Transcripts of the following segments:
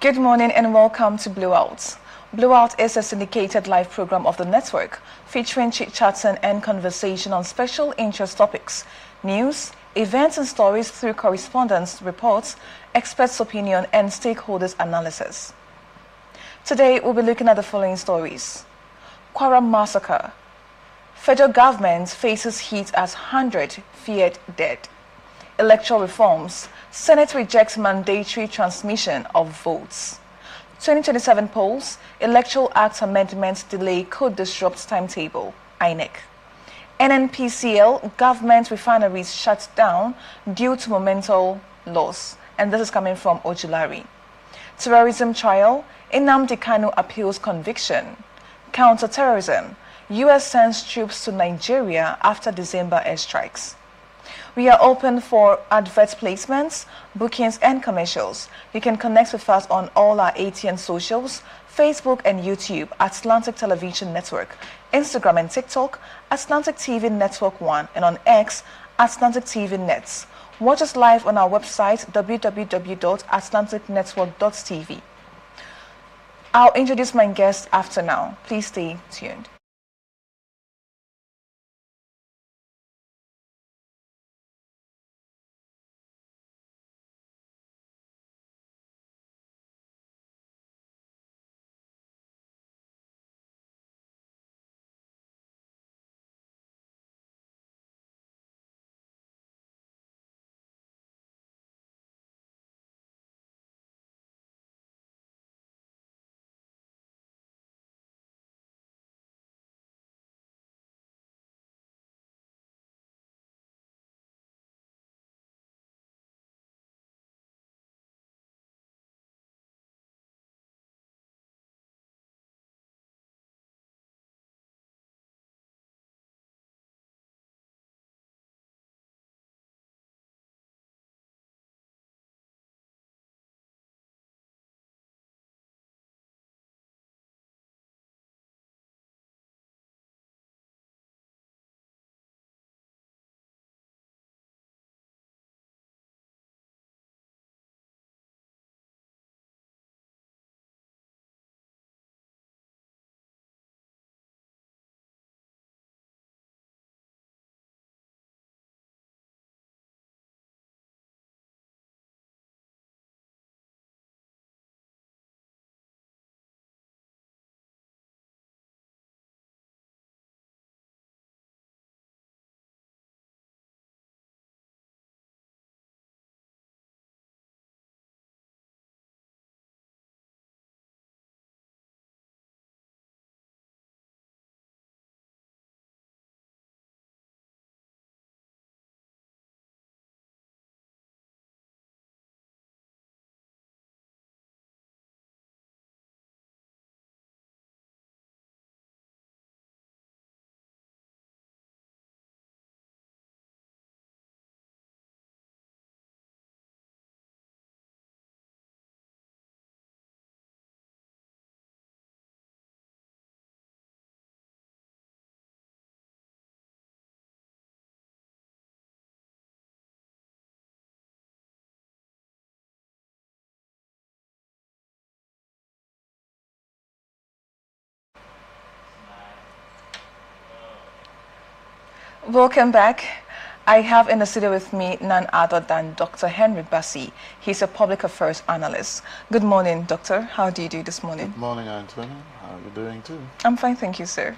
Good morning and welcome to Blowout. Blowout is a syndicated live program of the network featuring chit-chatting and conversation on special interest topics, news, events and stories through correspondence, reports, experts' opinion and stakeholders' analysis. Today we'll be looking at the following stories. Kwara massacre. Federal government faces heat as 100 feared dead. Electoral reforms. Senate rejects mandatory transmission of votes. 2027 polls. Electoral Act amendment delay could disrupt timetable. INEC. NNPCL. Government refineries shut down due to momental loss. And this is coming from Ojulari. Terrorism trial. Nnamdi Kanu appeals conviction. Counter-terrorism. U.S. sends troops to Nigeria after December airstrikes. We are open for advert placements, bookings and commercials. You can connect with us on all our ATN socials, Facebook and YouTube at Atlantic Television Network, Instagram and TikTok, Atlantic TV Network 1, and on X, Atlantic TV Nets. Watch us live on our website, www.atlanticnetwork.tv. I'll introduce my guest after now. Please stay tuned. Welcome back. I have in the studio with me none other than Dr. Henry Bassi. He's a public affairs analyst. Good morning, doctor. How do you do this morning? Good morning, Anthony. How are you doing too? I'm fine, thank you, sir.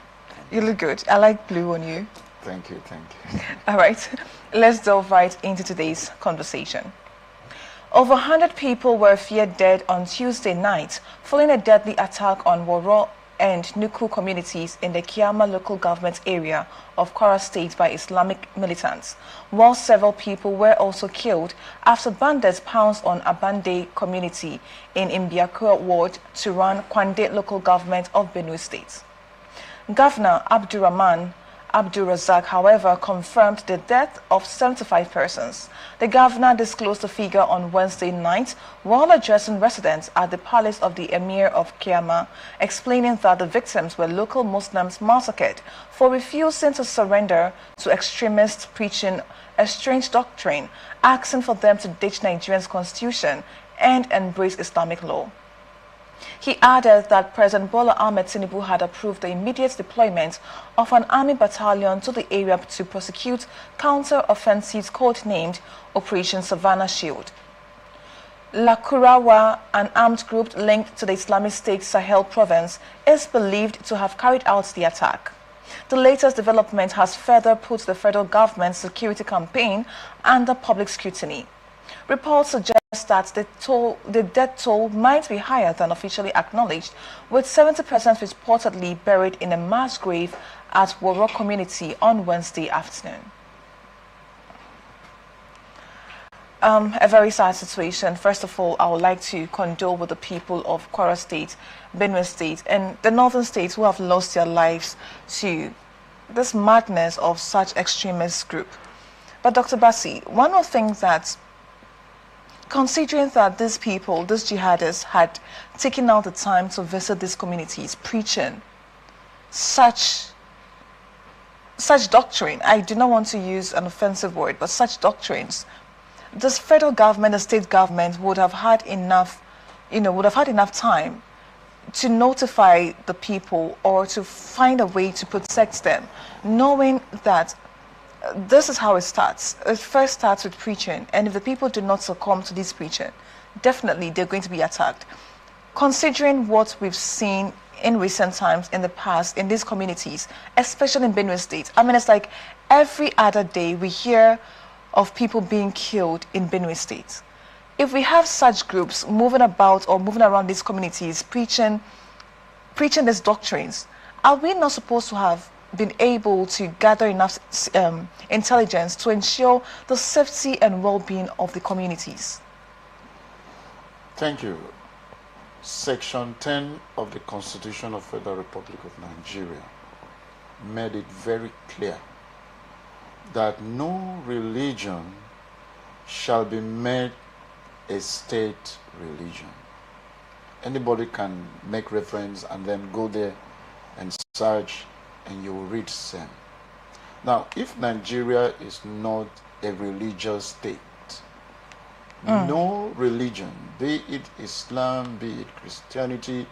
You look good. I like blue on you. Thank you, thank you. All right, let's delve right into today's conversation. Over 100 people were feared dead on Tuesday night following a deadly attack on Woro and Nuku communities in the Kiama local government area of Kwara State by Islamic militants, while several people were also killed after bandits pounced on Abande community in Imbiakura ward to run Kwande local government of Benue State. Governor Abdurrahman Abdulrazak, however, confirmed the death of 75 persons. The governor disclosed the figure on Wednesday night while addressing residents at the palace of the Emir of Kiama, explaining that the victims were local Muslims massacred for refusing to surrender to extremists preaching a strange doctrine, asking for them to ditch Nigeria's constitution and embrace Islamic law. He added that President Bola Ahmed Tinubu had approved the immediate deployment of an army battalion to the area to prosecute counter-offensives codenamed Operation Savannah Shield. Lakurawa, an armed group linked to the Islamic State Sahel province, is believed to have carried out the attack. The latest development has further put the federal government's security campaign under public scrutiny. Reports suggest that the death toll might be higher than officially acknowledged, with 70% reportedly buried in a mass grave at Woro community on Wednesday afternoon. A very sad situation. First of all, I would like to condole with the people of Kwara State, Benue State, and the northern states who have lost their lives to this madness of such extremist group. But Dr. Bassi, one of the things that, considering that these people, these jihadists, had taken out the time to visit these communities, preaching such doctrine, I do not want to use an offensive word, but such doctrines, this federal government, the state government would have had enough, time to notify the people or to find a way to protect them, knowing that this is how it starts. It first starts with preaching, and if the people do not succumb to this preaching, definitely they're going to be attacked. Considering what we've seen in recent times in the past in these communities, especially in Benue State, I mean, it's like every other day we hear of people being killed in Benue State. If we have such groups moving about or moving around these communities preaching these doctrines, are we not supposed to have been able to gather enough intelligence to ensure the safety and well-being of the communities? Thank you. Section 10 of the Constitution of Federal Republic of Nigeria made it very clear that no religion shall be made a state religion. Anybody can make reference and then go there and search and you will read the same. Now, if Nigeria is not a religious state, no religion, be it Islam, be it Christianity,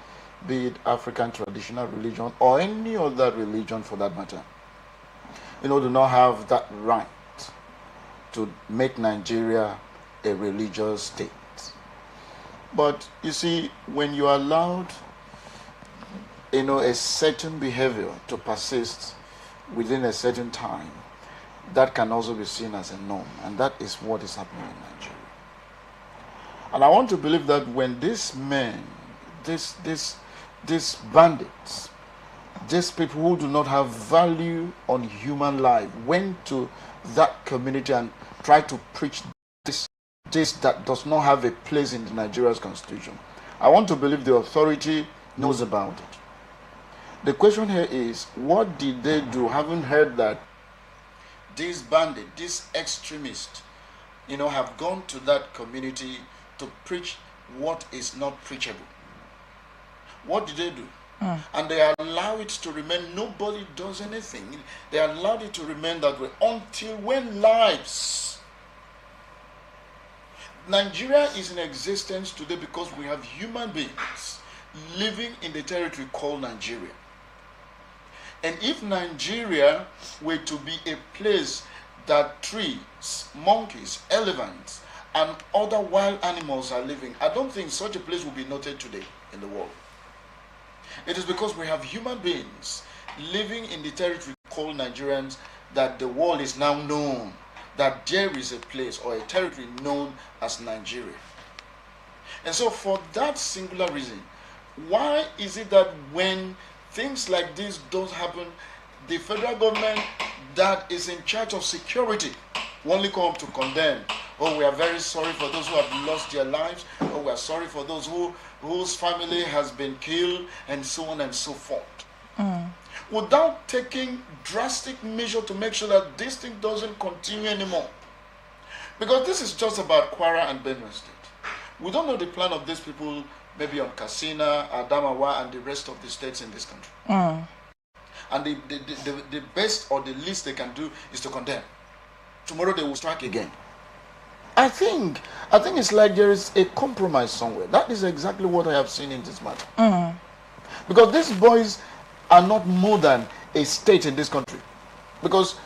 be it African traditional religion, or any other religion for that matter, do not have that right to make Nigeria a religious state. But you see, when you are allowed, a certain behavior to persist within a certain time, that can also be seen as a norm, and that is what is happening in Nigeria. And I want to believe that when these men, these bandits, these people who do not have value on human life went to that community and tried to preach this that does not have a place in Nigeria's constitution, I want to believe the authority knows about it. The question here is, what did they do? Having heard that these bandits, these extremists, have gone to that community to preach what is not preachable. What did they do? And they allow it to remain. Nobody does anything. They allowed it to remain that way until when lives. Nigeria is in existence today because we have human beings living in the territory called Nigeria. And if Nigeria were to be a place that trees, monkeys, elephants, and other wild animals are living, I don't think such a place will be noted today in the world. It is because we have human beings living in the territory called Nigerians that the world is now known that there is a place or a territory known as Nigeria. And so for that singular reason, why is it that when things like this don't happen, the federal government that is in charge of security will only come to condemn? Oh, we are very sorry for those who have lost their lives. Oh, we are sorry for those whose family has been killed, and so on and so forth. Without taking drastic measure to make sure that this thing doesn't continue anymore. Because this is just about Kwara and Benue State. We don't know the plan of these people, maybe on Katsina, Adamawa, and the rest of the states in this country. And the best or the least they can do is to condemn. Tomorrow they will strike again. I think it's like there is a compromise somewhere. That is exactly what I have seen in this matter. Because these boys are not more than a state in this country. Because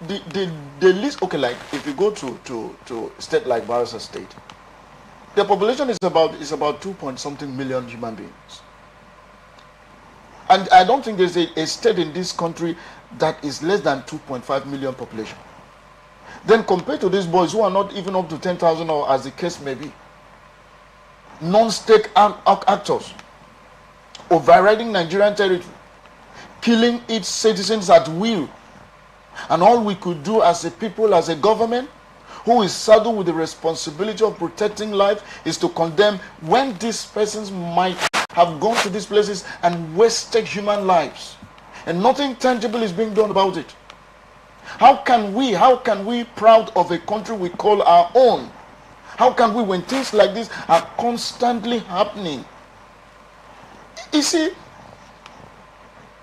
the least, okay, like if you go to a state like Barasa State, the population is about 2 point something million human beings. And I don't think there's a state in this country that is less than 2.5 million population. Then compared to these boys who are not even up to 10,000 or as the case may be, non-state actors overriding Nigerian territory, killing its citizens at will. And all we could do as a people, as a government, who is saddled with the responsibility of protecting life, is to condemn when these persons might have gone to these places and wasted human lives. And nothing tangible is being done about it. How can we, proud of a country we call our own, how can we, when things like this are constantly happening? You see,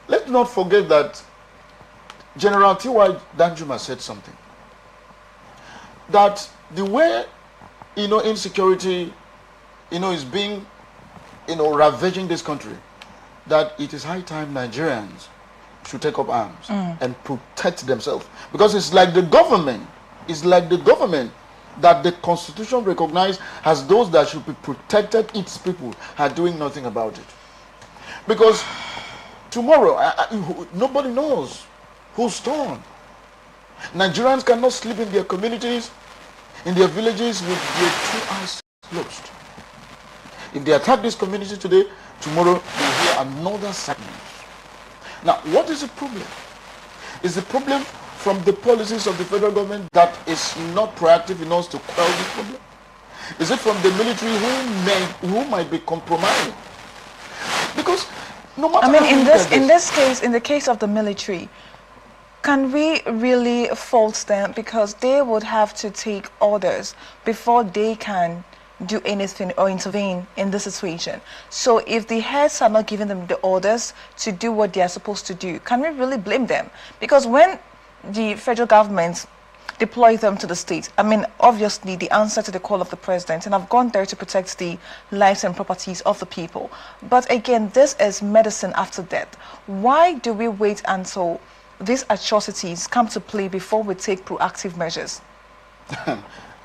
let's not forget that General T.Y. Danjuma said something. That the way, insecurity, is being, ravaging this country, that it is high time Nigerians should take up arms and protect themselves. Because it's like the government that the Constitution recognized as those that should be protected, its people are doing nothing about it. Because tomorrow, nobody knows who's torn. Nigerians cannot sleep in their communities, in their villages with their two eyes closed. If they attack this community today, tomorrow you'll hear another segment. Now, what is the problem? Is the problem from the policies of the federal government that is not proactive enough to quell this problem? Is it from the military who might be compromising? Because no matter in the case of the military, can we really fault them? Because they would have to take orders before they can do anything or intervene in the situation. So if the heads are not giving them the orders to do what they are supposed to do, can we really blame them? Because when the federal government deploy them to the state, obviously the answer to the call of the president, and I've gone there to protect the lives and properties of the people. But again, this is medicine after death. Why do we wait until these atrocities come to play before we take proactive measures?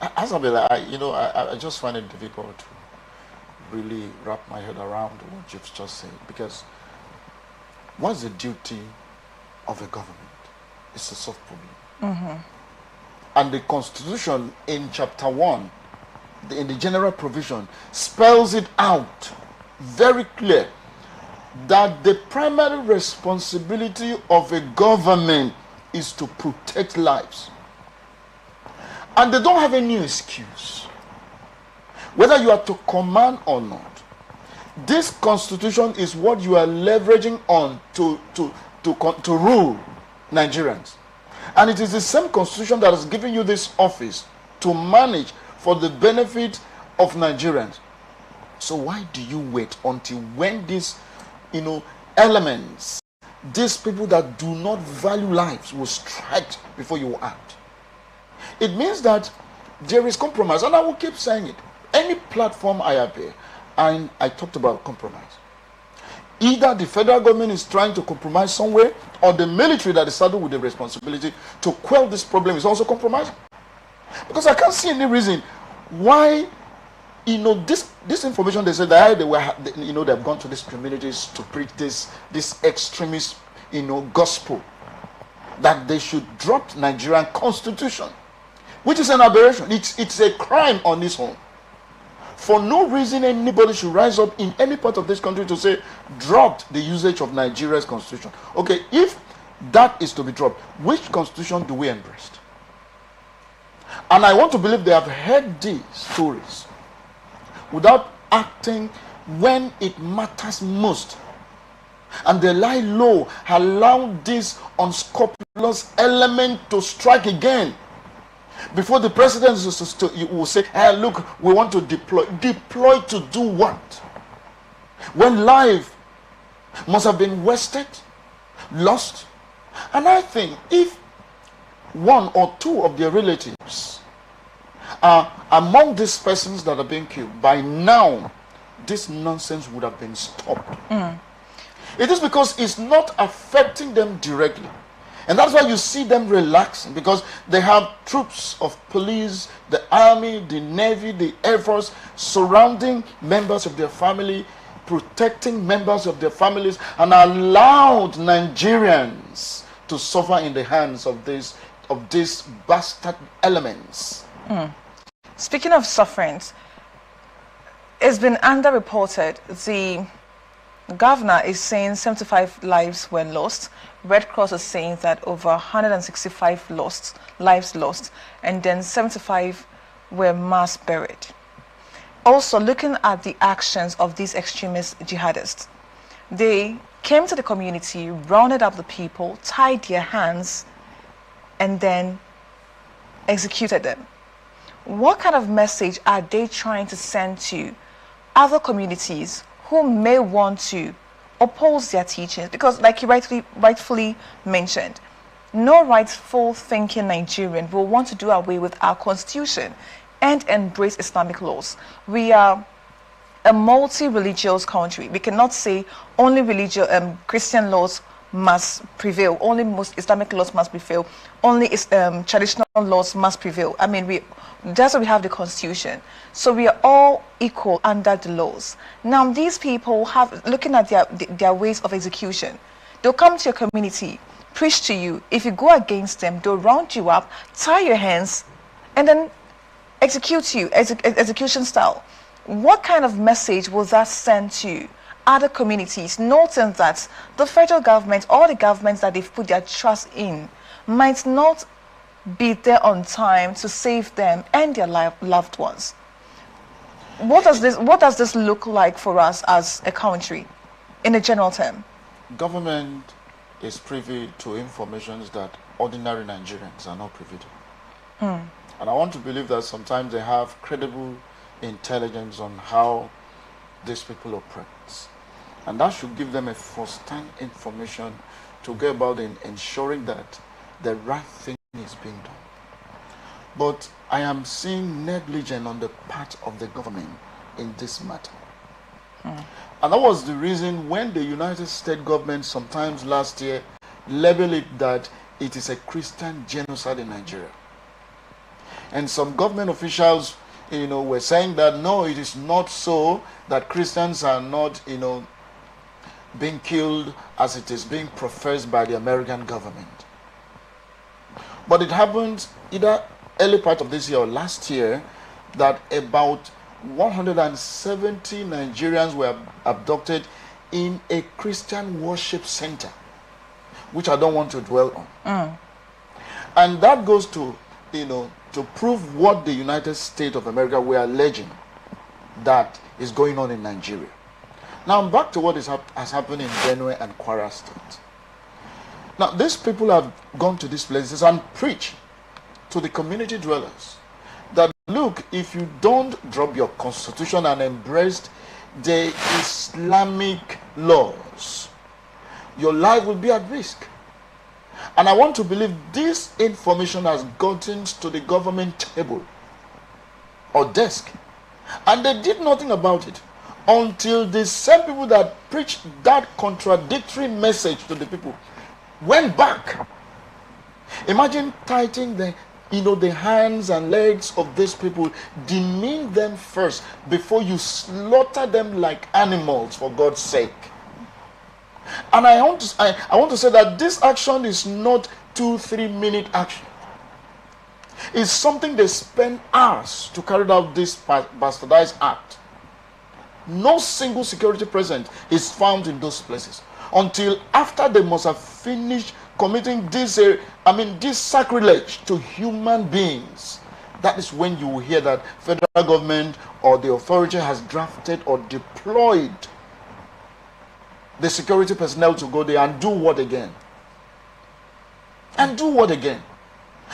Asabella, I just find it difficult to really wrap my head around what you've just said, because what's the duty of a government? It's to solve problems. And the Constitution in Chapter 1, in the general provision, spells it out very clear that the primary responsibility of a government is to protect lives. And they don't have any excuse, whether you are to command or not. This Constitution is what you are leveraging on to rule Nigerians. And it is the same Constitution that has given you this office to manage for the benefit of Nigerians. So why do you wait until when these, elements, these people that do not value lives will strike before you act? It means that there is compromise, and I will keep saying it. Any platform I appear, and I talked about compromise. Either the federal government is trying to compromise somewhere, or the military that is saddled with the responsibility to quell this problem is also compromising. Because I can't see any reason why, this information they said that they've gone to these communities to preach this extremist, gospel, that they should drop Nigerian Constitution, which is an aberration. It's a crime on its own. For no reason anybody should rise up in any part of this country to say, drop the usage of Nigeria's Constitution. Okay, if that is to be dropped, which Constitution do we embrace? And I want to believe they have heard these stories without acting when it matters most. And they lie low, allow this unscrupulous element to strike again. Before the president will say, hey, look, we want to deploy. Deploy to do what? When life must have been wasted, lost. And I think if one or two of their relatives among these persons that are being killed, by now, this nonsense would have been stopped. It is because it's not affecting them directly. And that's why you see them relaxing, because they have troops of police, the army, the navy, the air force surrounding members of their family, protecting members of their families, and allowed Nigerians to suffer in the hands of these bastard elements. Speaking of sufferings, it's been underreported. The governor is saying 75 lives were lost. Red Cross is saying that over 165 lives lost, and then 75 were mass buried. Also, looking at the actions of these extremist jihadists, they came to the community, rounded up the people, tied their hands, and then executed them. What kind of message are they trying to send to other communities who may want to oppose their teachings? Because like you rightfully mentioned, no rightful thinking Nigerian will want to do away with our constitution and embrace Islamic laws. We are a multi-religious country. We cannot say only Christian laws must prevail, only most Islamic laws must prevail, only traditional laws must prevail. I mean, that's why we have the constitution. So we are all equal under the laws. Now these people looking at their ways of execution, they'll come to your community, preach to you. If you go against them, they'll round you up, tie your hands, and then execute you, execution style. What kind of message will that send to other communities, noting that the federal government, all the governments that they've put their trust in, might not be there on time to save them and their loved ones? What does this look like for us as a country, in a general term? Government is privy to information that ordinary Nigerians are not privy to. And I want to believe that sometimes they have credible intelligence on how these people operate. And that should give them a first-hand information to go about in ensuring that the right thing is being done. But I am seeing negligence on the part of the government in this matter. And that was the reason when the United States government sometimes last year labeled it that it is a Christian genocide in Nigeria. And some government officials, were saying that no, it is not so, that Christians are not, being killed as it is being professed by the American government. But it happened either early part of this year or last year that about 170 Nigerians were abducted in a Christian worship center, which I don't want to dwell on. And that goes to, to prove what the United States of America were alleging that is going on in Nigeria. Now back to what has happened in Benue and Kwara State. Now these people have gone to these places and preached to the community dwellers that, look, if you don't drop your constitution and embrace the Islamic laws, your life will be at risk. And I want to believe this information has gotten to the government table or desk, and they did nothing about it until the same people that preached that contradictory message to the people went back. Imagine tightening the hands and legs of these people, demean them first before you slaughter them like animals, for God's sake. And I want to say that this action is not 2-3 minute action. It's something they spend hours to carry out this bastardized act. No single security presence is found in those places until after they must have finished committing this sacrilege to human beings. That is when you will hear that federal government or the authority has drafted or deployed the security personnel to go there and do what again? And do what again?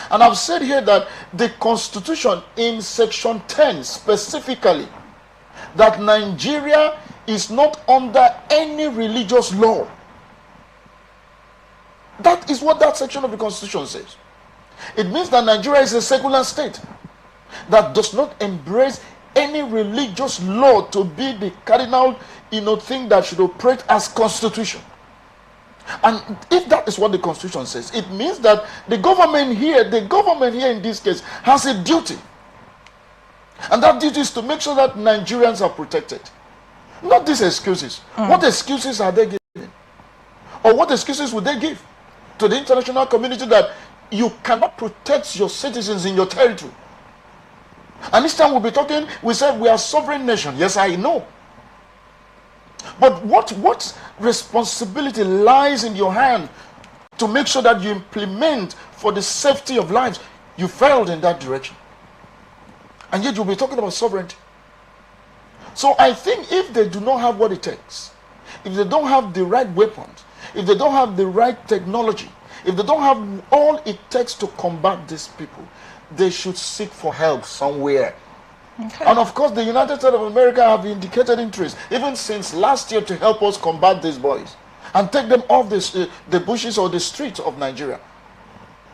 And I've said here that the Constitution in section 10 specifically, that Nigeria is not under any religious law. That is what that section of the Constitution says. It means that Nigeria is a secular state. that does not embrace any religious law to be the cardinal, thing that should operate as constitution. And if that is what the constitution says, it means that the government here in this case has a duty. And that duty is to make sure that Nigerians are protected. Not these excuses. What excuses are they giving? Or what excuses would they give to the international community that you cannot protect your citizens in your territory? And this time we'll be talking, we said we are a sovereign nation. Yes, I know. But what responsibility lies in your hand to make sure that you implement for the safety of lives? You failed in that direction. And yet you'll be talking about sovereignty. So I think if they do not have what it takes, if they don't have the right weapons, if they don't have the right technology, if they don't have all it takes to combat these people, they should seek for help somewhere. Okay. And of course, the United States of America have indicated interest, even since last year, to help us combat these boys and take them off the bushes or the streets of Nigeria.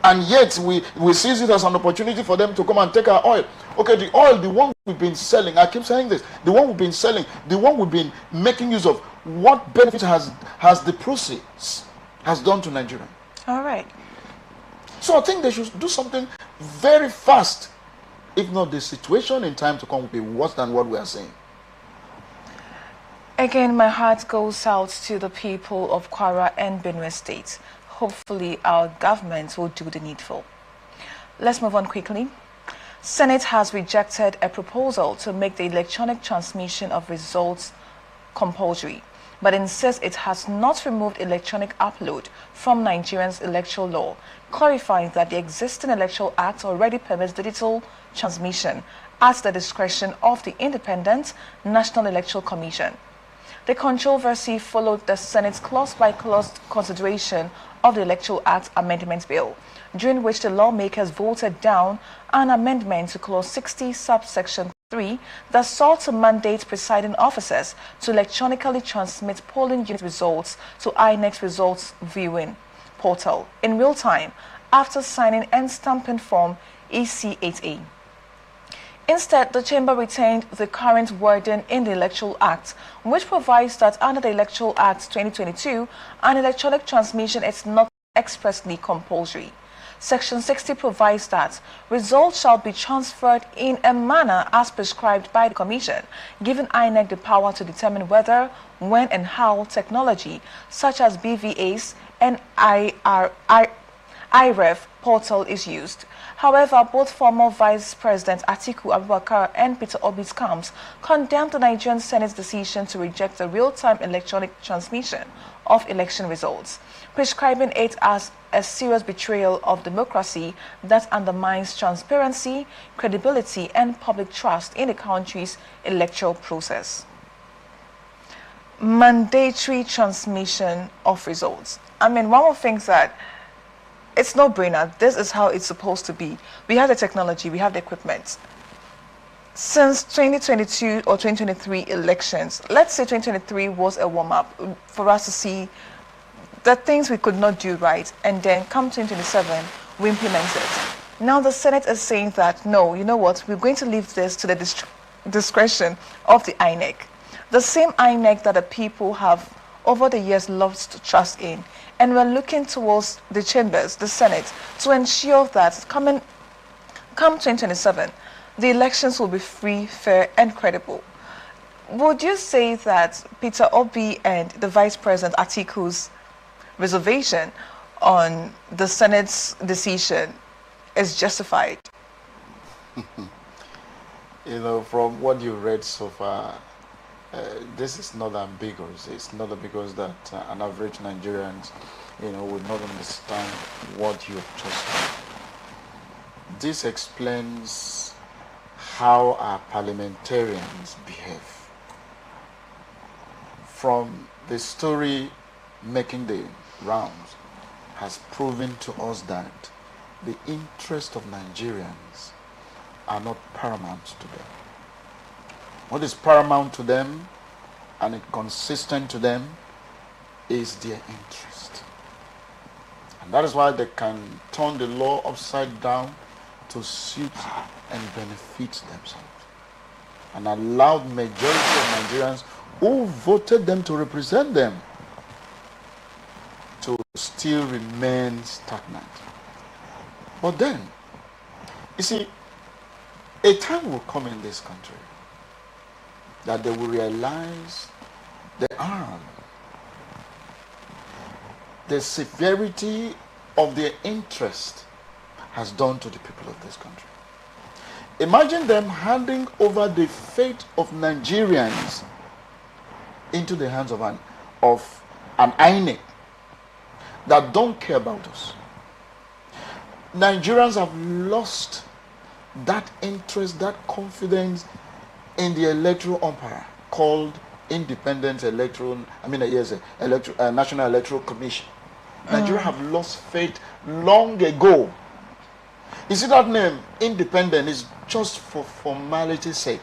And yet, we seize it as an opportunity for them to come and take our oil. Okay, the oil, the one we've been selling, I keep saying this, the one we've been selling, the one we've been making use of, what benefit has the proceeds has done to Nigeria? All right. So I think they should do something very fast. If not, the situation in time to come will be worse than what we are saying. Again, my heart goes out to the people of Kwara and Benue State. Hopefully, our government will do the needful. Let's move on quickly. Senate has rejected a proposal to make the electronic transmission of results compulsory, but insists it has not removed electronic upload from Nigerians' electoral law, clarifying that the existing Electoral Act already permits digital transmission at the discretion of the Independent National Electoral Commission. The controversy followed the Senate's clause-by-clause consideration of the Electoral Act Amendment Bill, during which the lawmakers voted down an amendment to Clause 60, subsection 3, that sought to mandate presiding officers to electronically transmit polling unit results to INEC's results viewing portal in real time after signing and stamping Form EC8A. Instead, the Chamber retained the current wording in the Electoral Act, which provides that under the Electoral Act 2022, an electronic transmission is not expressly compulsory. Section 60 provides that results shall be transferred in a manner as prescribed by the Commission, giving INEC the power to determine whether, when and how technology such as BVAs and IREF portal is used. However, both former Vice President Atiku Abubakar and Peter Obi's camps condemned the Nigerian Senate's decision to reject the real-time electronic transmission of election results, prescribing it as a serious betrayal of democracy that undermines transparency, credibility, and public trust in the country's electoral process. Mandatory transmission of results. I mean, one of the things that it's no brainer. This is how it's supposed to be. We have the technology, we have the equipment. Since 2022 or 2023 elections, let's say 2023 was a warm-up for us to see the things we could not do right, and then come 2027, we implement it. Now the Senate is saying that, no, you know what, we're going to leave this to the discretion of the INEC. The same INEC that the people have over the years lost to trust in. And we're looking towards the chambers, the Senate, to ensure that come 2027, the elections will be free, fair, and credible. Would you say that Peter Obi and the Vice President Atiku's reservation on the Senate's decision is justified? From what you read so far, this is not ambiguous. It's not ambiguous that an average Nigerian, would not understand what you have just said. This explains how our parliamentarians behave. From the story making the rounds has proven to us that the interest of Nigerians are not paramount to them. What is paramount to them and consistent to them is their interest. And that is why they can turn the law upside down to suit and benefit themselves, and allowed majority of Nigerians who voted them to represent them to still remain stagnant. But then, you see, a time will come in this country that they will realize the harm, the severity of their interest has done to the people of this country. Imagine them handing over the fate of Nigerians into the hands of an INEC that don't care about us. Nigerians have lost that interest, that confidence in the electoral umpire called National Electoral Commission. Nigeria have lost faith long ago. You see, that name, independent, is just for formality's sake.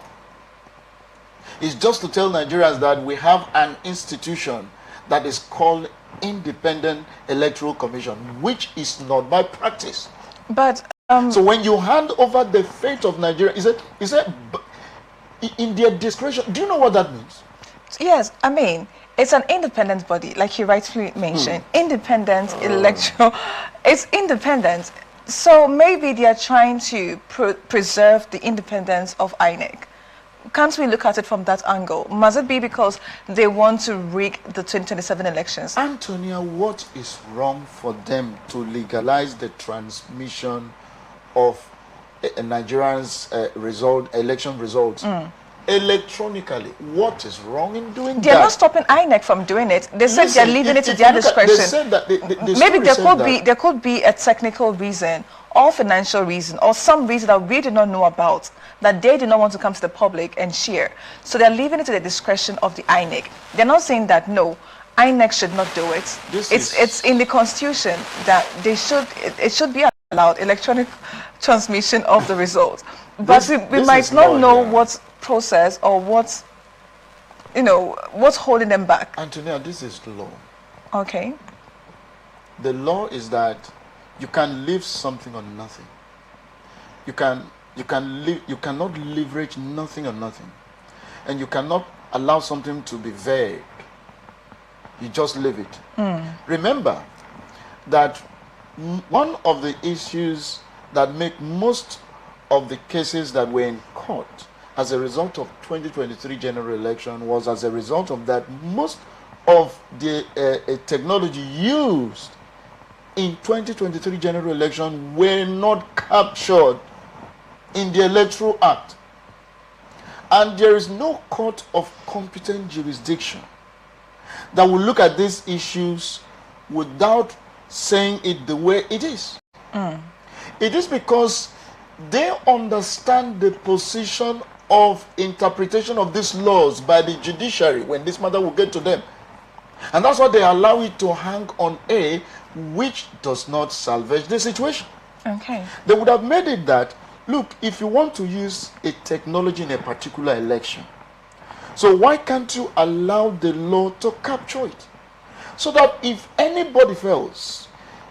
It's just to tell Nigerians that we have an institution that is called Independent Electoral Commission, which is not by practice. But so when you hand over the fate of Nigeria, is it in their discretion? Do you know what that means? Yes, I mean, it's an independent body, like you rightfully mentioned. Independent electoral, it's independent. So maybe they are trying to preserve the independence of INEC. Can't we look at it from that angle? Must it be because they want to rig the 2027 elections? Antonia, what is wrong for them to legalize the transmission of Nigerians' election results electronically? What is wrong in doing that? They're not stopping INEC from doing it. They said they're leaving it to their discretion. They said that maybe there could be a technical reason or financial reason or some reason that we do not know about that they do not want to come to the public and share. So they're leaving it to the discretion of the INEC. They're not saying that no, INEC should not do it. It's in the constitution that it should be allowed electronic transmission of the results. But we might not know what process or what's holding them back. Antonia, this is the law. Okay. The law is that you can leave something on nothing. You cannot leverage nothing on nothing, and you cannot allow something to be vague. You just leave it. Remember that one of the issues that make most of the cases that were in court as a result of 2023 general election was as a result of that most of the technology used in 2023 general election were not captured in the Electoral Act. And there is no court of competent jurisdiction that will look at these issues without saying it the way it is. It is because they understand the position of interpretation of these laws by the judiciary when this matter will get to them. And that's why they allow it to hang on A, which does not salvage the situation. Okay. They would have made it that, look, if you want to use a technology in a particular election, so why can't you allow the law to capture it? So that if anybody fails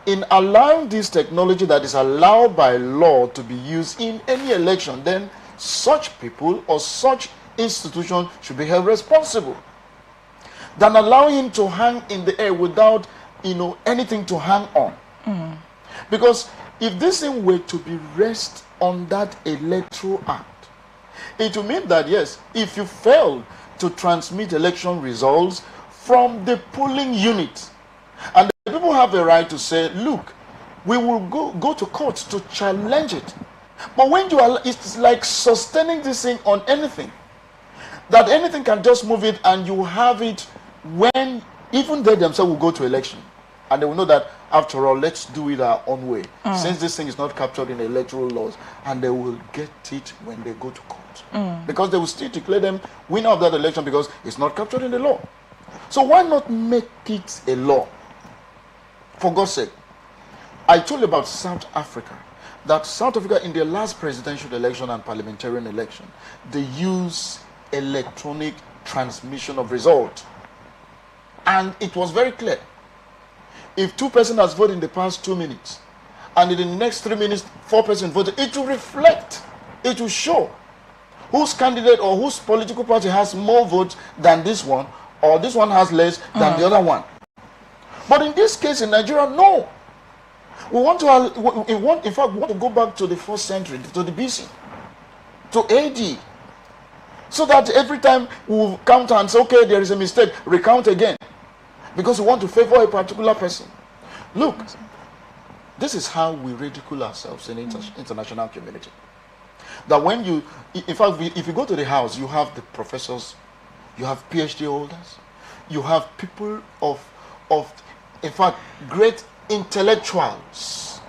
in allowing this technology that is allowed by law to be used in any election, then such people or such institution should be held responsible. Than allowing him to hang in the air without, anything to hang on. Because if this thing were to be rest on that Electoral Act, it will mean that, yes, if you fail to transmit election results from the polling unit, and the people have a right to say, look, we will go to court to challenge it. But when it's like sustaining this thing on anything, that anything can just move it and you have it when even they themselves will go to election. And they will know that, after all, let's do it our own way. Since this thing is not captured in electoral laws, and they will get it when they go to court. Because they will still declare them winner of that election because it's not captured in the law. So why not make it a law? For God's sake. I told you about South Africa. That South Africa, in their last presidential election and parliamentarian election, they use electronic transmission of results. And it was very clear. If two persons has voted in the past 2 minutes, and in the next 3 minutes 4% voted, it will reflect, it will show whose candidate or whose political party has more votes than this one, or this one has less than the other one. But in this case in Nigeria, no. We want to, in fact, we want to go back to the 1st century, to the BC, to AD, so that every time we will count and say, okay, there is a mistake, recount again, because we want to favor a particular person. Look, this is how we ridicule ourselves in the international community. That when you, in fact, if you go to the house, you have the professors, you have PhD holders, you have people of in fact, great intellectuals.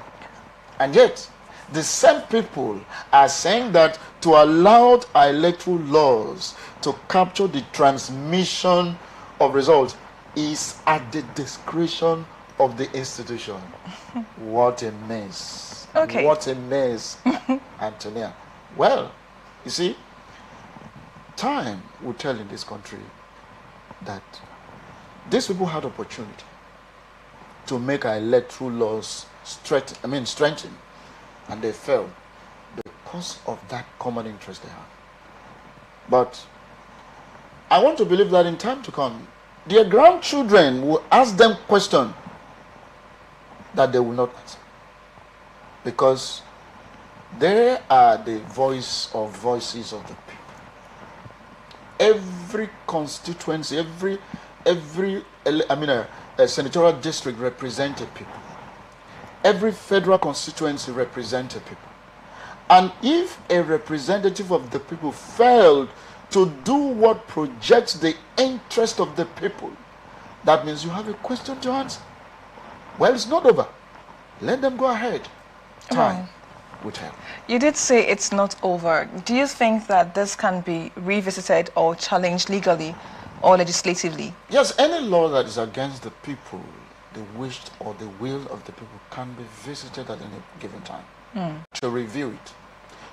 And yet, the same people are saying that to allow our electoral laws to capture the transmission of results is at the discretion of the institution. What a mess. Okay. What a mess, Antonia. Well, you see, time will tell in this country that these people had opportunity to make our electoral laws strengthen, and they failed because of that common interest they have. But I want to believe that in time to come, their grandchildren will ask them questions that they will not answer, because they are the voices of the people. Every constituency, a senatorial district represents a people. Every federal constituency represents a people. And if a representative of the people failed to do what projects the interest of the people, that means you have a question to answer. Well, it's not over. Let them go ahead. Time will tell. You did say it's not over. Do you think that this can be revisited or challenged legally or legislatively? Yes, any law that is against the people, the wish or the will of the people, can be visited at any given time to review it.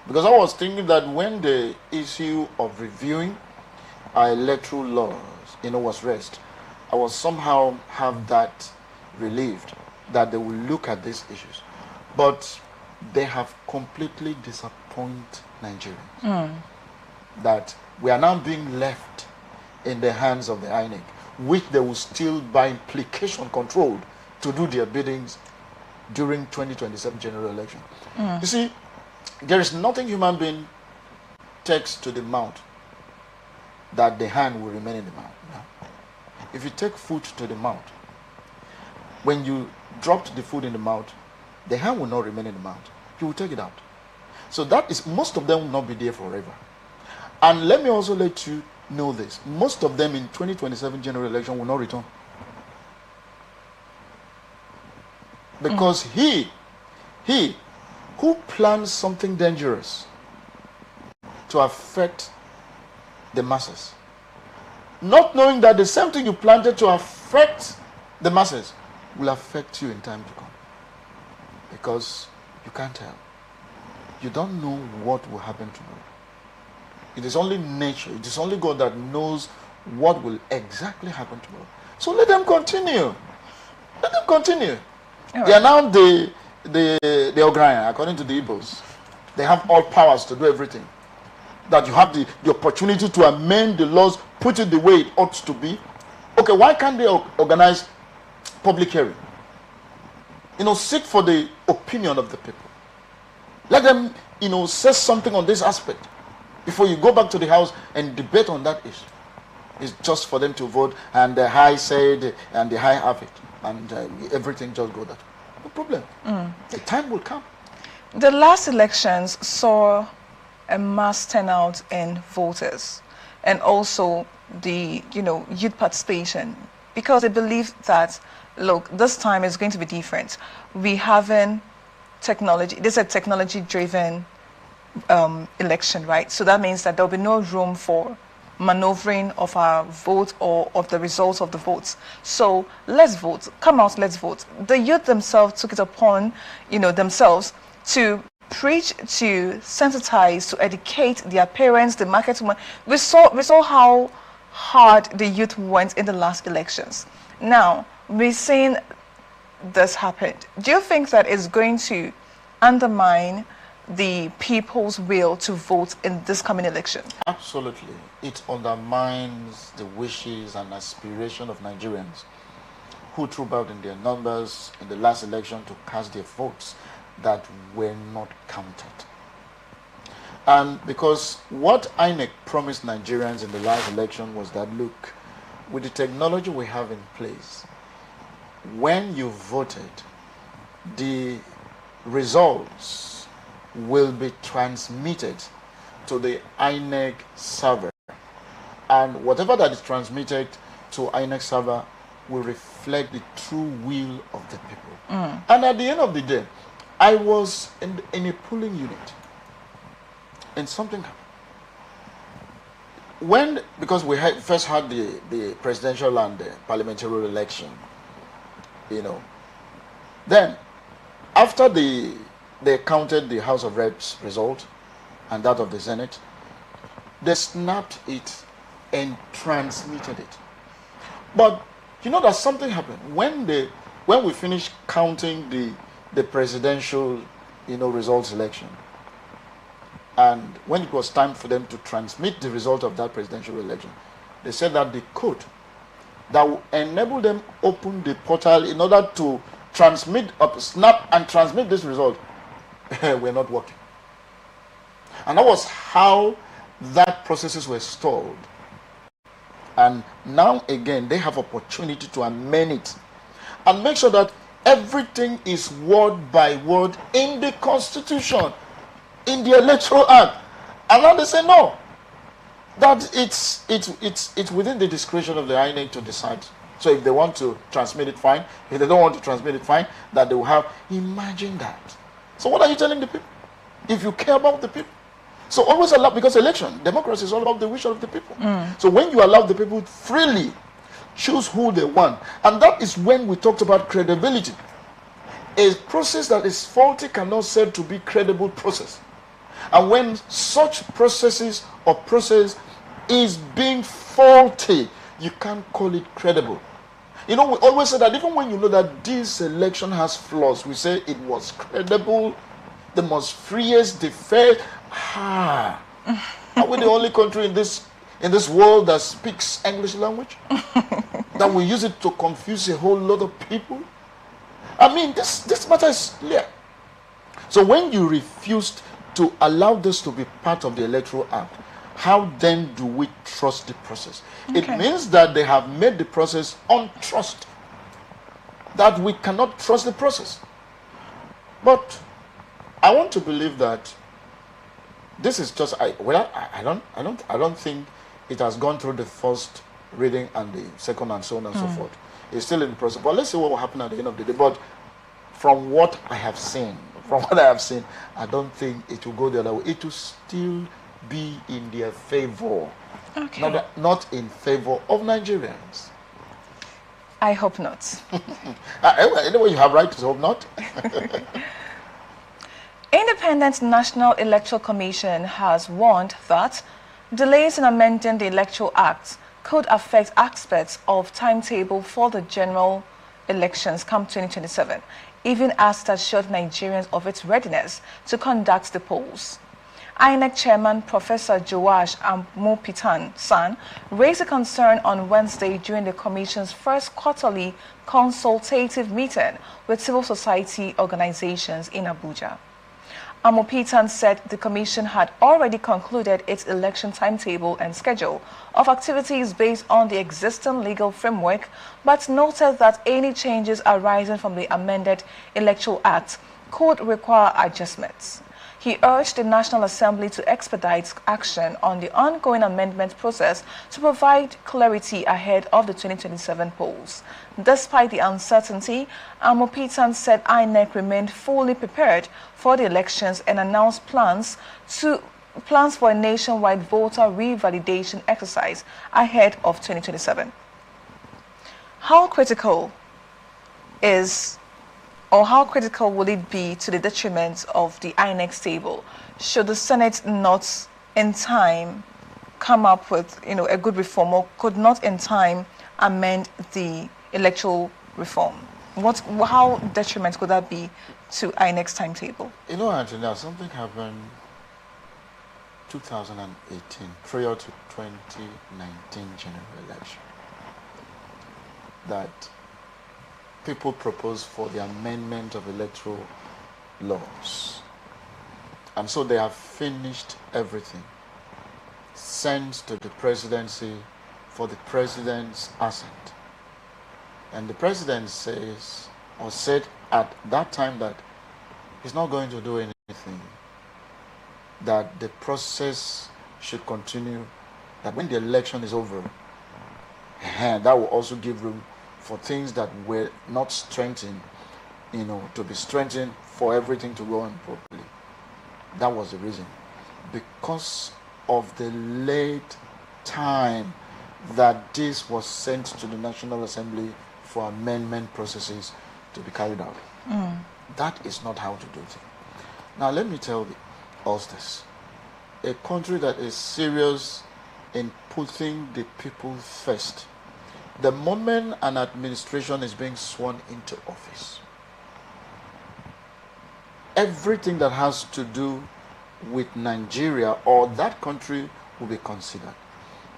Because I was thinking that when the issue of reviewing our electoral laws, was raised, I was somehow have that relieved that they will look at these issues. But they have completely disappointed Nigerians. That we are now being left in the hands of the INEC, which they will still, by implication, controlled to do their biddings during 2027 general election. You see, there is nothing human being takes to the mouth that the hand will remain in the mouth. No. If you take food to the mouth, when you drop the food in the mouth, the hand will not remain in the mouth. You will take it out. So that is, most of them will not be there forever. And let me also let you know this. Most of them in 2027 general election will not return. Because he who plans something dangerous to affect the masses, not knowing that the same thing you planted to affect the masses will affect you in time to come. Because you can't tell. You don't know what will happen tomorrow. It is only nature, it is only God that knows what will exactly happen tomorrow. So let them continue. Let them continue. Right. They are now the Ogrian, according to the Igbos. They have all powers to do everything. That you have the opportunity to amend the laws, put it the way it ought to be. Okay, why can't they organize public hearing? Seek for the opinion of the people. Let them, say something on this aspect before you go back to the house and debate on that issue. It's just for them to vote, and the high said, and the high have it, and everything just go that way. No problem. The time will come. The last elections saw a mass turnout in voters, and also the youth participation, because they believe that, look, this time is going to be different. We haven't technology. This is a technology-driven election, right? So that means that there will be no room for maneuvering of our vote or of the results of the votes. So let's vote. Come out, let's vote. The youth themselves took it upon, themselves to preach, to sensitize, to educate their parents, the market women. We saw how hard the youth went in the last elections. Now, we're seeing this happened, do you think that it's going to undermine the people's will to vote in this coming election? Absolutely. It undermines the wishes and aspiration of Nigerians who trooped out in their numbers in the last election to cast their votes that were not counted. And because what INEC promised Nigerians in the last election was that, look, with the technology we have in place, when you voted, the results will be transmitted to the INEC server. And whatever that is transmitted to INEC server will reflect the true will of the people. And at the end of the day, I was in a polling unit, and something happened. Because we first had the presidential and the parliamentary election, then after they counted the House of Reps result and that of the Senate, they snapped it and transmitted it. But you know that something happened when we finished counting the presidential results election, and when it was time for them to transmit the result of that presidential election, they said that the code that will enable them open the portal in order to snap and transmit this result were not working. And that was how that processes were stalled. And now again, they have opportunity to amend it and make sure that everything is word by word in the Constitution, in the Electoral Act. And now they say no, that it's within the discretion of the INEC to decide. So if they want to transmit it, fine. If they don't want to transmit it, fine. That they will have. Imagine that. So what are you telling the people? If you care about the people. So always allow, because election, democracy is all about the wish of the people. So when you allow the people freely choose who they want, and that is when we talked about credibility. A process that is faulty cannot said to be credible process. And when such processes or process is being faulty, you can't call it credible. We always say that even when you know that this election has flaws, we say it was credible, the most freest, the fair. Are we the only country in this world that speaks English language? That we use it to confuse a whole lot of people? I mean, this matter is clear. So when you refused to allow this to be part of the Electoral Act, how then do we trust the process? Okay. It means that they have made the process untrust, that we cannot trust the process. But I want to believe that this is just I don't think it has gone through the first reading and the second and so on and so forth. It's still in the process. But let's see what will happen at the end of the day. But from what I have seen, I don't think it will go the other way. It will still be in their favor. Okay. Not in favor of Nigerians. I hope not. Anyway, you have right to hope not. Independent National Electoral Commission has warned that delays in amending the Electoral Act could affect aspects of timetable for the general elections come 2027, even as it assured Nigerians of its readiness to conduct the polls. INEC Chairman Professor Joash Amupitan San raised a concern on Wednesday during the Commission's first quarterly consultative meeting with civil society organizations in Abuja. Amupitan said the Commission had already concluded its election timetable and schedule of activities based on the existing legal framework, but noted that any changes arising from the amended Electoral Act could require adjustments. He urged the National Assembly to expedite action on the ongoing amendment process to provide clarity ahead of the 2027 polls. Despite the uncertainty, Amupitan said INEC remained fully prepared for the elections and announced plans for a nationwide voter revalidation exercise ahead of 2027. How critical will it be to the detriment of the INEC stable should the Senate not in time come up with a good reform, or could not in time amend the electoral reform? How detriment could that be to INEC's timetable? You know, Antonia, something happened 2018, prior to 2019 general election, that people proposed for the amendment of electoral laws. And so they have finished everything, sent to the presidency for the president's assent. And the president says, or said at that time, that he's not going to do anything, that the process should continue, that when the election is over, that will also give room for things that were not strengthened, to be strengthened, for everything to go on properly. That was the reason. Because of the late time that this was sent to the National Assembly for amendment processes to be carried out. That is not how to do things. Now let me tell us this. A country that is serious in putting the people first, the moment an administration is being sworn into office, everything that has to do with Nigeria or that country will be considered.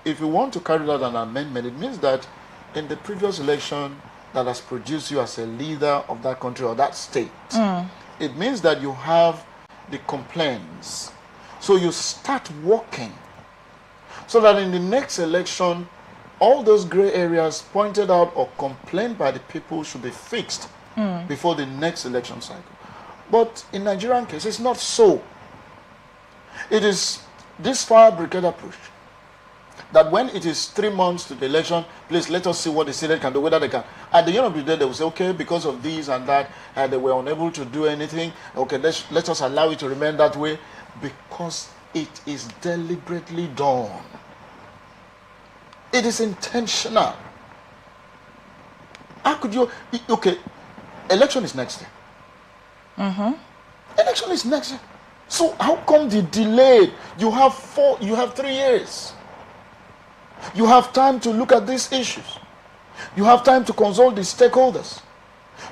If you want to carry out an amendment, it means that in the previous election that has produced you as a leader of that country or that state, it means that you have the complaints. So you start working so that in the next election, all those gray areas pointed out or complained by the people should be fixed before the next election cycle. But in Nigerian case, it's not so. It is this fire brigade approach that when it is 3 months to the election, please let us see what the Senate can do, whether they can. At the end of the day, they will say, okay, because of this and that, they were unable to do anything. Okay, let us allow it to remain that way, because it is deliberately done. It is intentional. How could you? Okay, election is next year. Election is next year. So how come the delay? You have 3 years. You have time to look at these issues. You have time to consult the stakeholders.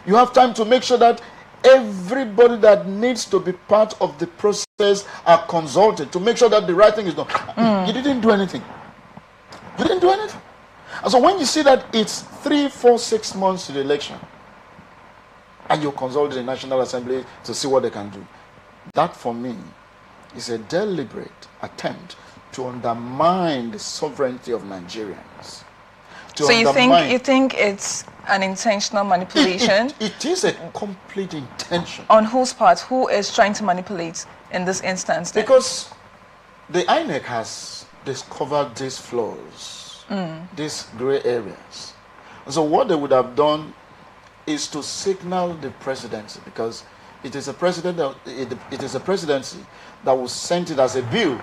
You have time to make sure that everybody that needs to be part of the process are consulted to make sure that the right thing is done. You didn't do anything. You didn't do anything. And so when you see that it's 3, 4, 6 months to the election, and you consult the National Assembly to see what they can do, that for me is a deliberate attempt to undermine the sovereignty of Nigerians. So you think it's an intentional manipulation? It is a complete intention. On whose part? Who is trying to manipulate in this instance then? Because the INEC has discovered these flaws, these gray areas. And so what they would have done is to signal the presidency, because it is a presidency that will send it as a bill,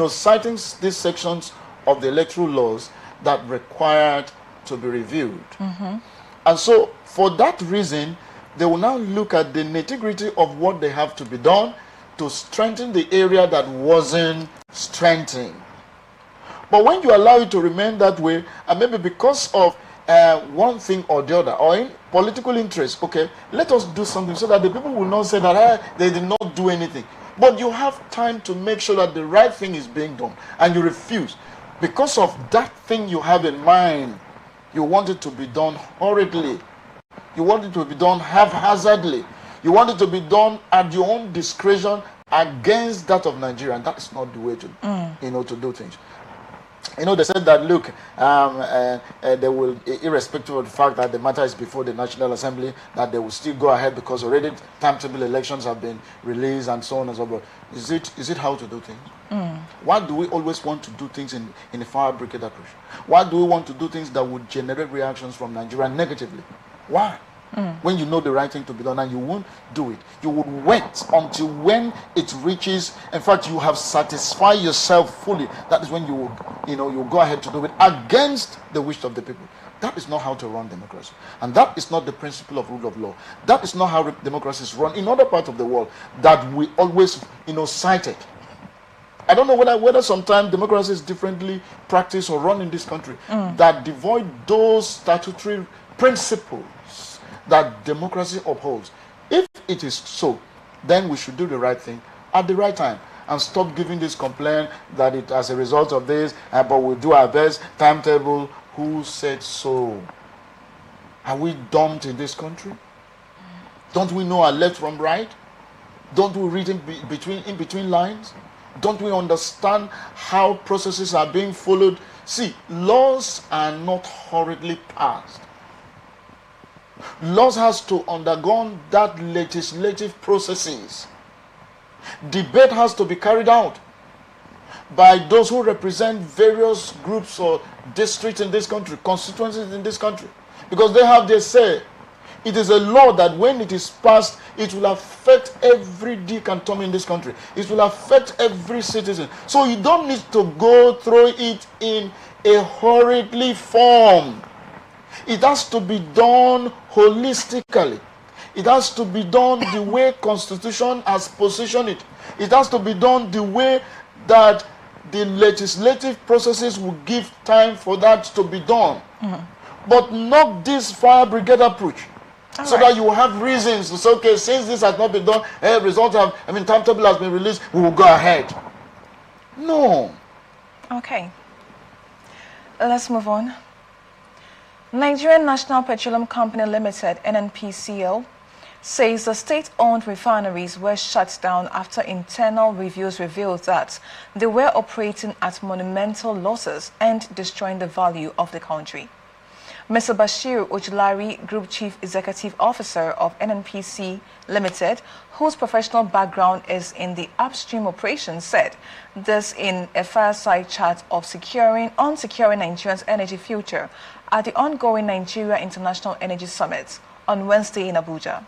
citing these sections of the electoral laws that required to be reviewed. And so for that reason, they will now look at the nitty-gritty of what they have to be done to strengthen the area that wasn't strengthened. But when you allow it to remain that way, and maybe because of one thing or the other, or in political interest, okay, let us do something so that the people will not say that they did not do anything. But you have time to make sure that the right thing is being done, and you refuse. Because of that thing you have in mind, you want it to be done hurriedly. You want it to be done haphazardly. You want it to be done at your own discretion against that of Nigeria. And that is not the way to, to do things. They said that, look, they will, irrespective of the fact that the matter is before the National Assembly, that they will still go ahead because already timetable elections have been released and so on and so forth. Is it how to do things? Why do we always want to do things in a fire brigade approach? Why do we want to do things that would generate reactions from Nigeria negatively? Why? When you know the right thing to be done, and you won't do it. You would wait until when it reaches, in fact, you have satisfied yourself fully. That is when you will go ahead to do it against the wish of the people. That is not how to run democracy. And that is not the principle of rule of law. That is not how democracy is run in other parts of the world that we always, cited. I don't know whether sometimes democracy is differently practiced or run in this country that devoid those statutory principles that democracy upholds. If it is so, then we should do the right thing at the right time and stop giving this complaint that it as a result of this, but we'll do our best. Timetable, who said so? Are we dumped in this country? Don't we know our left from right? Don't we read in between lines? Don't we understand how processes are being followed? See, laws are not hurriedly passed. Laws has to undergo that legislative processes. Debate has to be carried out by those who represent various groups or districts in this country, constituencies in this country, because they have their say. It is a law that when it is passed, it will affect every Dick and Tom in this country. It will affect every citizen. So you don't need to go through it in a hurriedly form. It has to be done holistically. It has to be done the way Constitution has positioned it. It has to be done the way that the legislative processes will give time for that to be done. But not this fire brigade approach. That you will have reasons to say, okay, since this has not been done, timetable has been released, we will go ahead. No. Okay. Let's move on. Nigerian National Petroleum Company Limited, NNPCL, says the state-owned refineries were shut down after internal reviews revealed that they were operating at monumental losses and destroying the value of the country. Mr. Bashir Ojulari, Group Chief Executive Officer of NNPC Limited, whose professional background is in the upstream operations, said this in a fireside chat of securing Nigeria's energy future at the ongoing Nigeria International Energy Summit on Wednesday in Abuja.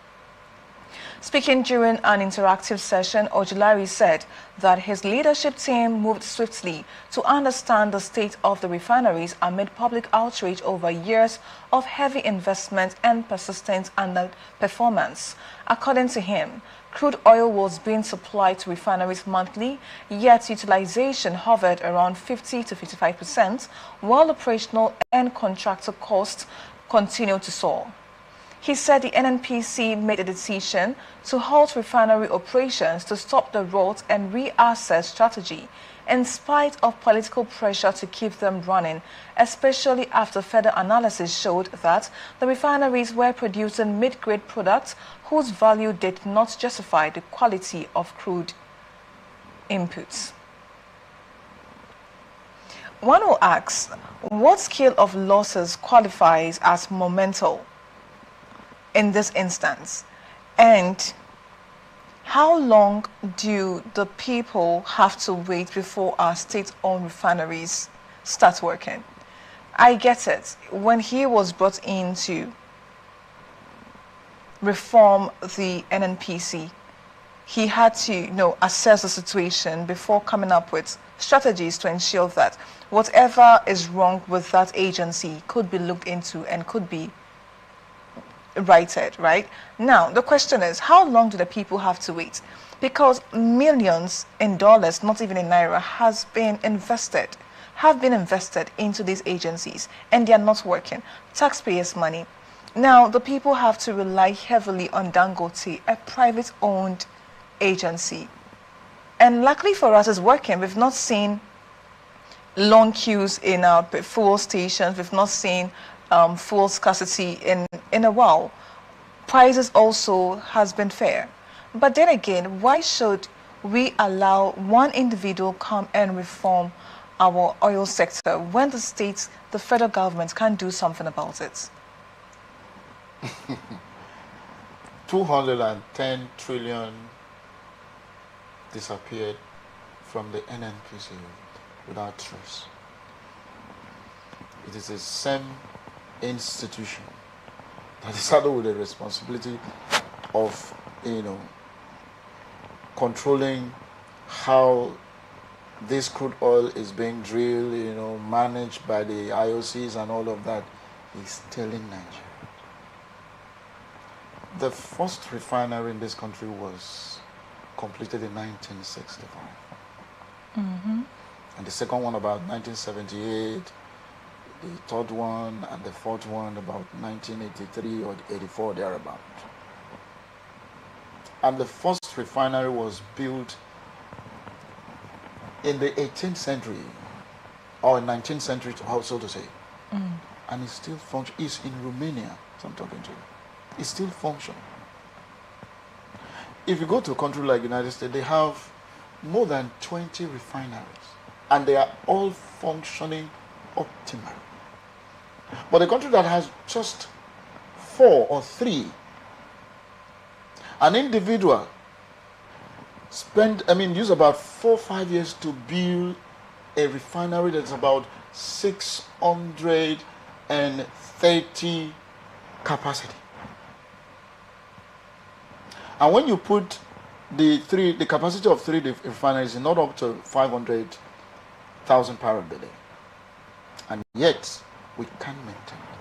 Speaking during an interactive session, Ojulari said that his leadership team moved swiftly to understand the state of the refineries amid public outrage over years of heavy investment and persistent underperformance. According to him, crude oil was being supplied to refineries monthly, yet utilization hovered around 50 to 55%, while operational and contractor costs continued to soar. He said the NNPC made a decision to halt refinery operations to stop the rot and reassess strategy in spite of political pressure to keep them running, especially after further analysis showed that the refineries were producing mid-grade products whose value did not justify the quality of crude inputs. One who asks, what scale of losses qualifies as monumental in this instance, and how long do the people have to wait before our state-owned refineries start working? I get it. When he was brought in to reform the NNPC, he had to assess the situation before coming up with strategies to ensure that whatever is wrong with that agency could be looked into and could be righted, right? Now, the question is, how long do the people have to wait? Because millions in dollars, not even in naira, have been invested into these agencies, and they are not working. Taxpayers' money. Now, the people have to rely heavily on Dangote, a private-owned agency. And luckily for us, it's working. We've not seen long queues in our fuel stations. We've not seen fuel scarcity in a while. Prices also has been fair. But then again, why should we allow one individual come and reform our oil sector when the states, the federal government can't do something about it? 210 trillion disappeared from the NNPC without trace. It is the same institution that is saddled with the responsibility of controlling how this crude oil is being drilled, managed by the IOCs and all of that, is telling Nigeria. The first refinery in this country was completed in 1965. And the second one about 1978. the third one and the fourth one about 1983 or 84 thereabout. And the first refinery was built in the 18th century or 19th century, also to say. And it still functions. It's in Romania, so I'm talking to you. It still functions. If you go to a country like the United States, they have more than 20 refineries, and they are all functioning optimally. But a country that has just 4 or 3, an individual use about 4 or 5 years to build a refinery that's about 630 capacity. And when you put the capacity of 3 refineries is not up to 500,000 barrels a day. And yet, we can't maintain it.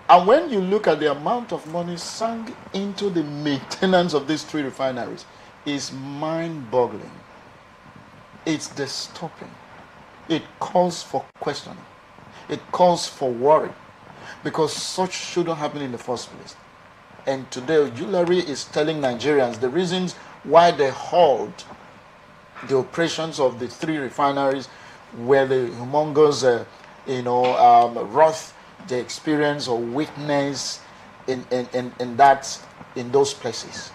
And when you look at the amount of money sunk into the maintenance of these 3 refineries, it's mind-boggling. It's disturbing. It calls for questioning. It calls for worry. Because such shouldn't happen in the first place. And today, Julary is telling Nigerians the reasons why they halt the operations of the 3 refineries, where the humongous, wrath they experience or witness in those places.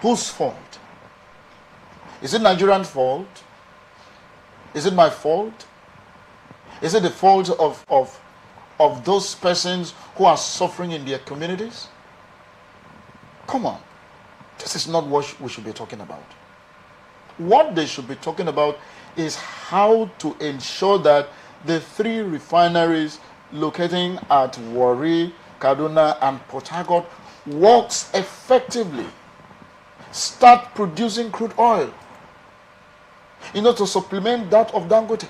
Whose fault? Is it Nigerian fault? Is it my fault? Is it the fault of those persons who are suffering in their communities? Come on. This is not what we should be talking about. What they should be talking about is how to ensure that the 3 refineries locating at Warri, Kaduna, and Port Harcourt works effectively. Start producing crude oil, to supplement that of Dangote.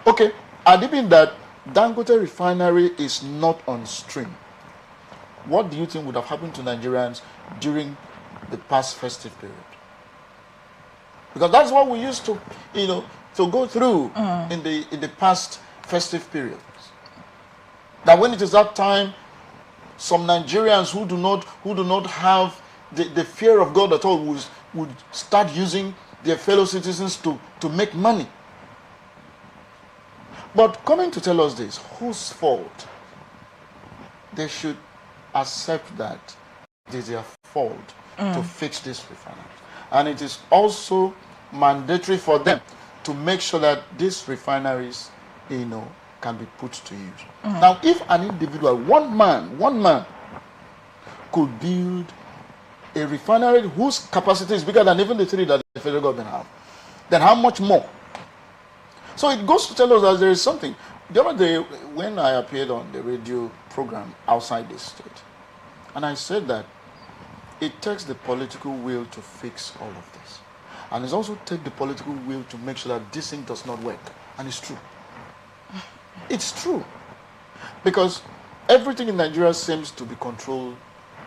Okay, admitting that Dangote refinery is not on stream, what do you think would have happened to Nigerians during the past festive period? Because that's what we used to, to go through in the past festive periods. That when it is that time, some Nigerians who do not have the fear of God at all would start using their fellow citizens to make money. But coming to tell us this, whose fault? They should accept that it is their fault to fix this refinery. And it is also mandatory for them to make sure that these refineries, can be put to use. Now, if an individual, one man could build a refinery whose capacity is bigger than even the 3 that the federal government have, then how much more? So it goes to tell us that there is something. The other day, when I appeared on the radio program outside this state, and I said that it takes the political will to fix all of this. And it also takes the political will to make sure that this thing does not work. And it's true. It's true. Because everything in Nigeria seems to be controlled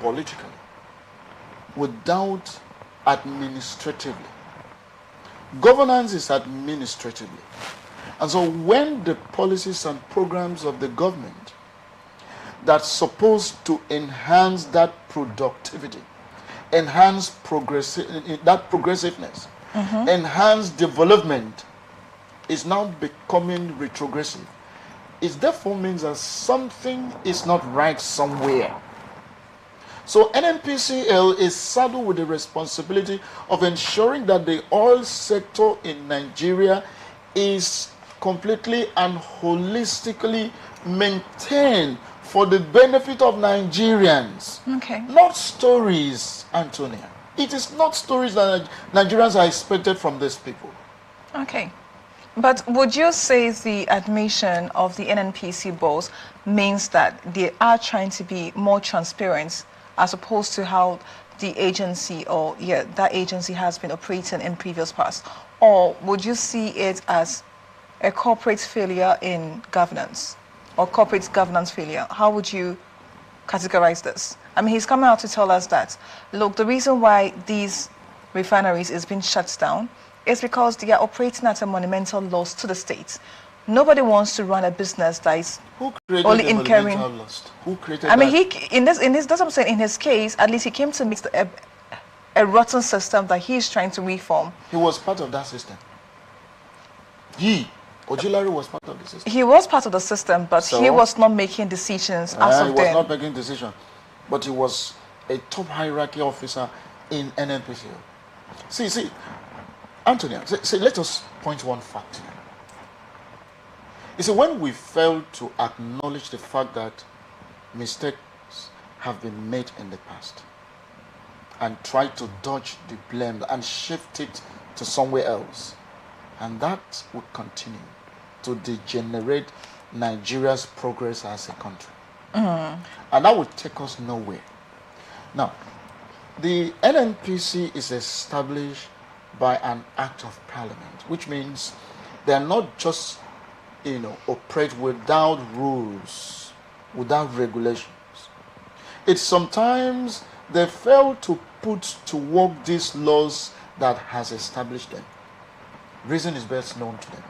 politically, without administratively. Governance is administratively. And so when the policies and programs of the government that's supposed to enhance that productivity, enhance progressiveness, enhance development, is now becoming retrogressive, it therefore means that something is not right somewhere. So NNPCL is saddled with the responsibility of ensuring that the oil sector in Nigeria is completely and holistically maintained for the benefit of Nigerians. Okay. Not stories, Antonia. It is not stories that Nigerians are expected from these people. Okay. But would you say the admission of the NNPC boss means that they are trying to be more transparent as opposed to how the agency that agency has been operating in previous past? Or would you see it as a corporate failure in governance or corporate governance failure? How would you categorize this? I mean, he's coming out to tell us that, look, the reason why these refineries is being shut down is because they are operating at a monumental loss to the state. Nobody wants to run a business that is Who created only the incurring. monumental loss? Who created I mean, that? in this, that's what I'm saying. In his case, at least he came to meet a rotten system that he is trying to reform. He was part of that system. Ojulari was part of the system. He was part of the system, but So? he was not making decisions as He of was then. not making decisions, but he was a top hierarchy officer in NNPCL. See, Antonia, let us point one fact here. You see, when we fail to acknowledge the fact that mistakes have been made in the past and try to dodge the blame and shift it to somewhere else, and that would continue to degenerate Nigeria's progress as a country. And that would take us nowhere. Now, the NNPC is established by an act of parliament, which means they are not just, operate without rules, without regulations. It's sometimes they fail to put to work these laws that has established them. Reason is best known to them.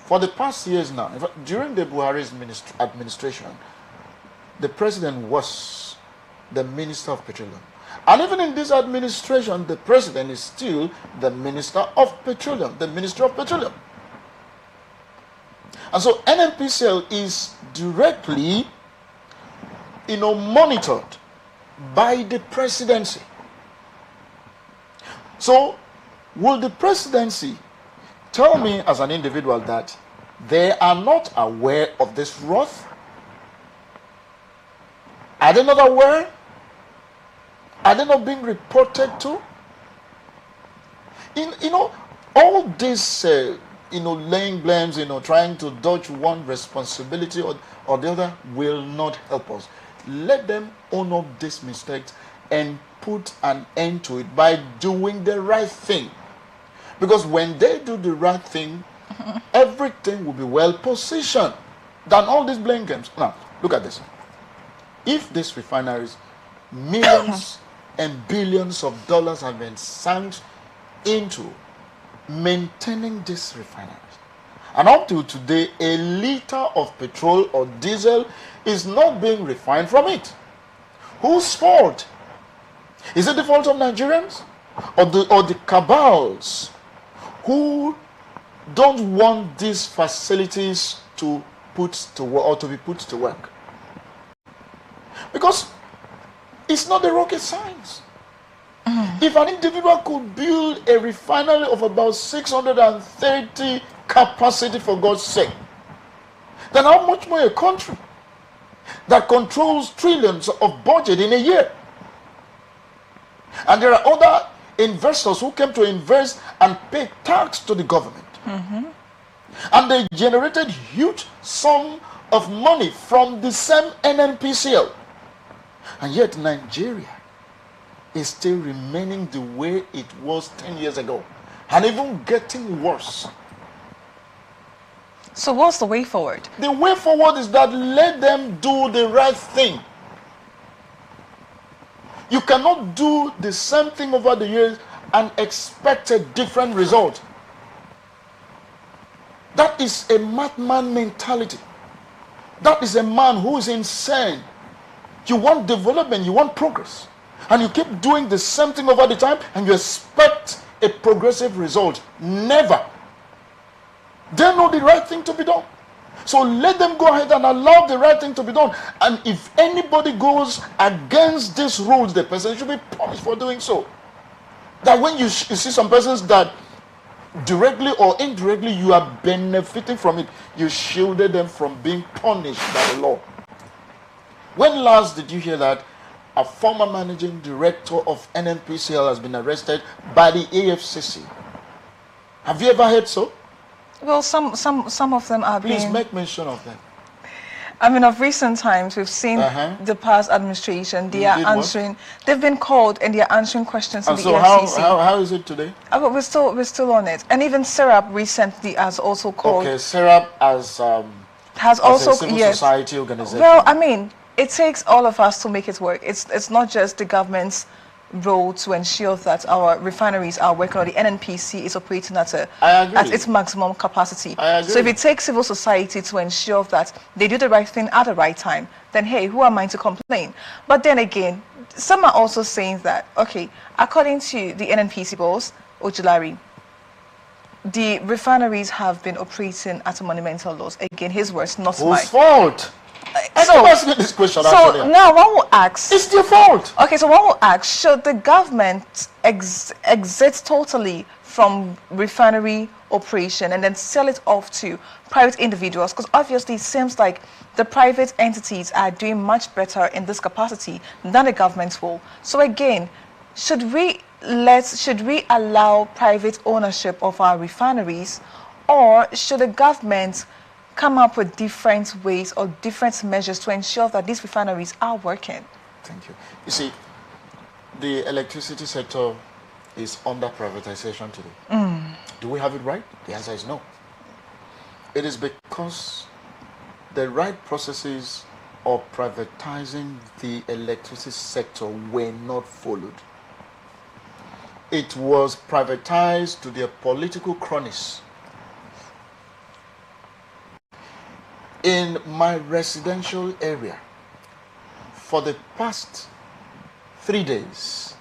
For the past years now, in fact, during the Buhari's administration, the president was the Minister of Petroleum. And even in this administration, the president is still the Minister of Petroleum, the Minister of Petroleum. And so NNPCL is directly, monitored by the presidency. So, will the presidency tell me as an individual that they are not aware of this wrath? Are they not aware? Are they not being reported to? All this, laying blames, trying to dodge one responsibility or the other will not help us. Let them own up these mistakes and put an end to it by doing the right thing. Because when they do the right thing, everything will be well positioned than all these blame games. Now, look at this. If these refineries, millions and billions of dollars have been sunk into maintaining these refineries, and up to today, a liter of petrol or diesel is not being refined from it. Whose fault? Is it the fault of Nigerians or the cabals who don't want these facilities to put to work or to be put to work? Because it's not the rocket science. If an individual could build a refinery of about 630 capacity, for God's sake, then how much more a country that controls trillions of budget in a year? And there are other investors who came to invest and pay tax to the government. And they generated huge sum of money from the same NNPCL. And yet Nigeria is still remaining the way it was 10 years ago, and even getting worse. So what's the way forward? The way forward is that let them do the right thing. You cannot do the same thing over the years and expect a different result. That is a madman mentality. That is a man who is insane. You want development, you want progress, and you keep doing the same thing over the time and you expect a progressive result. Never. They know the right thing to be done. So let them go ahead and allow the right thing to be done. And if anybody goes against these rules, the person should be punished for doing so. That when you see some persons that directly or indirectly you are benefiting from it, you shielded them from being punished by the law. When last did you hear that a former managing director of NNPCL has been arrested by the AFCC? Have you ever heard so? Well, some of them are Please being... make mention of them. I mean, of recent times, we've seen the past administration, they are answering, they've been called and they are answering questions in the EFCC. So how is it today? But we're still on it. And even SERAP recently has also called... Okay, SERAP has also, a civil society organization. Well, I mean, it takes all of us to make it work. It's not just the government's role to ensure that our refineries are working, or the NNPC is operating at its maximum capacity. I agree. So if it takes civil society to ensure that they do the right thing at the right time, then hey, who am I to complain? But then again, some are also saying that, okay, according to the NNPC boss, Ojulari, the refineries have been operating at a monumental loss. Again, his words, not mine. Whose fault? I'm asking this question. So now one will ask, it's their fault. Okay, so one will ask, should the government exit totally from refinery operation and then sell it off to private individuals? Because obviously it seems like the private entities are doing much better in this capacity than the government will. So again, should we allow private ownership of our refineries, or should the government come up with different ways or different measures to ensure that these refineries are working? Thank you. You see, the electricity sector is under privatization today. Do we have it right? The answer is no. It is because the right processes of privatizing the electricity sector were not followed. It was privatized to their political cronies. In my residential area, for the past 3 days,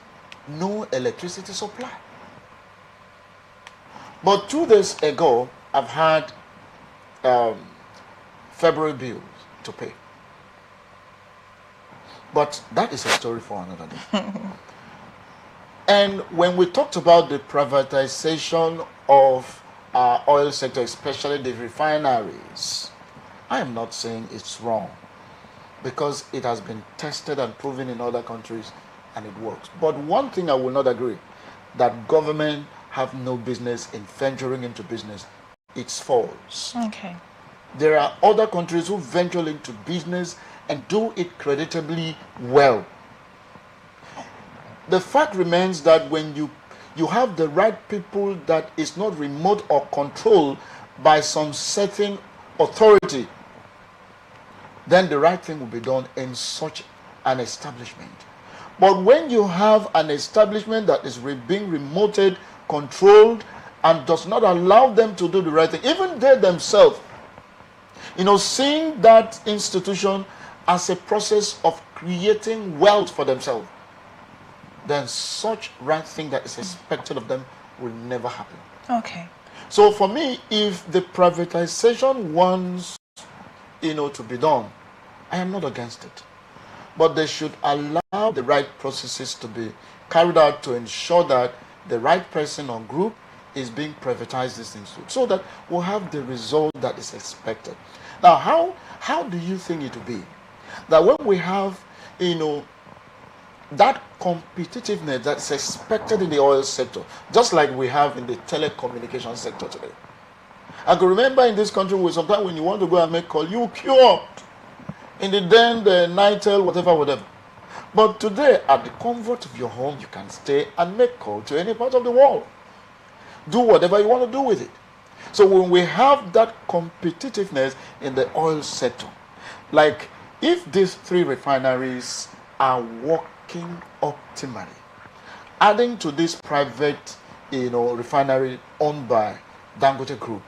no electricity supply. But 2 days ago, I've had February bills to pay. But that is a story for another day. And when we talked about the privatization of our oil sector, especially the refineries, I am not saying it's wrong, because it has been tested and proven in other countries and it works. But one thing I will not agree, that government have no business in venturing into business. It's false. Okay. There are other countries who venture into business and do it creditably well. The fact remains that when you have the right people that is not remote or controlled by some certain authority, then the right thing will be done in such an establishment. But when you have an establishment that is being remoted, controlled, and does not allow them to do the right thing, even they themselves, seeing that institution as a process of creating wealth for themselves, then such right thing that is expected of them will never happen. Okay. So for me, if the privatization wants, to be done, I am not against it. But they should allow the right processes to be carried out to ensure that the right person or group is being privatized this thing, so that we'll have the result that is expected. Now, how do you think it will be that when we have, that competitiveness that's expected in the oil sector, just like we have in the telecommunication sector today? I could remember in this country where sometimes when you want to go and make call, you queue up in the Nitel, whatever. But today, at the comfort of your home, you can stay and make call to any part of the world. Do whatever you want to do with it. So when we have that competitiveness in the oil sector, like if these 3 refineries are working optimally, adding to this private, refinery owned by Dangote Group,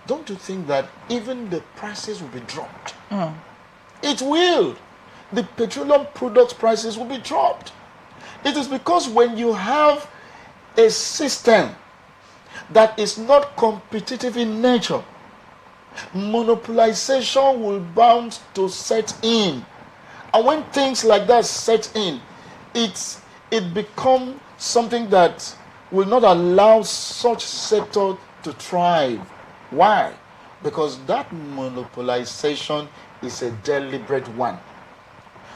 don't you think that even the prices will be dropped? It will. The petroleum products prices will be dropped. It is because when you have a system that is not competitive in nature, monopolization will bound to set in. And when things like that set in, it becomes something that will not allow such sector to thrive. Why? Because that monopolization is a deliberate one.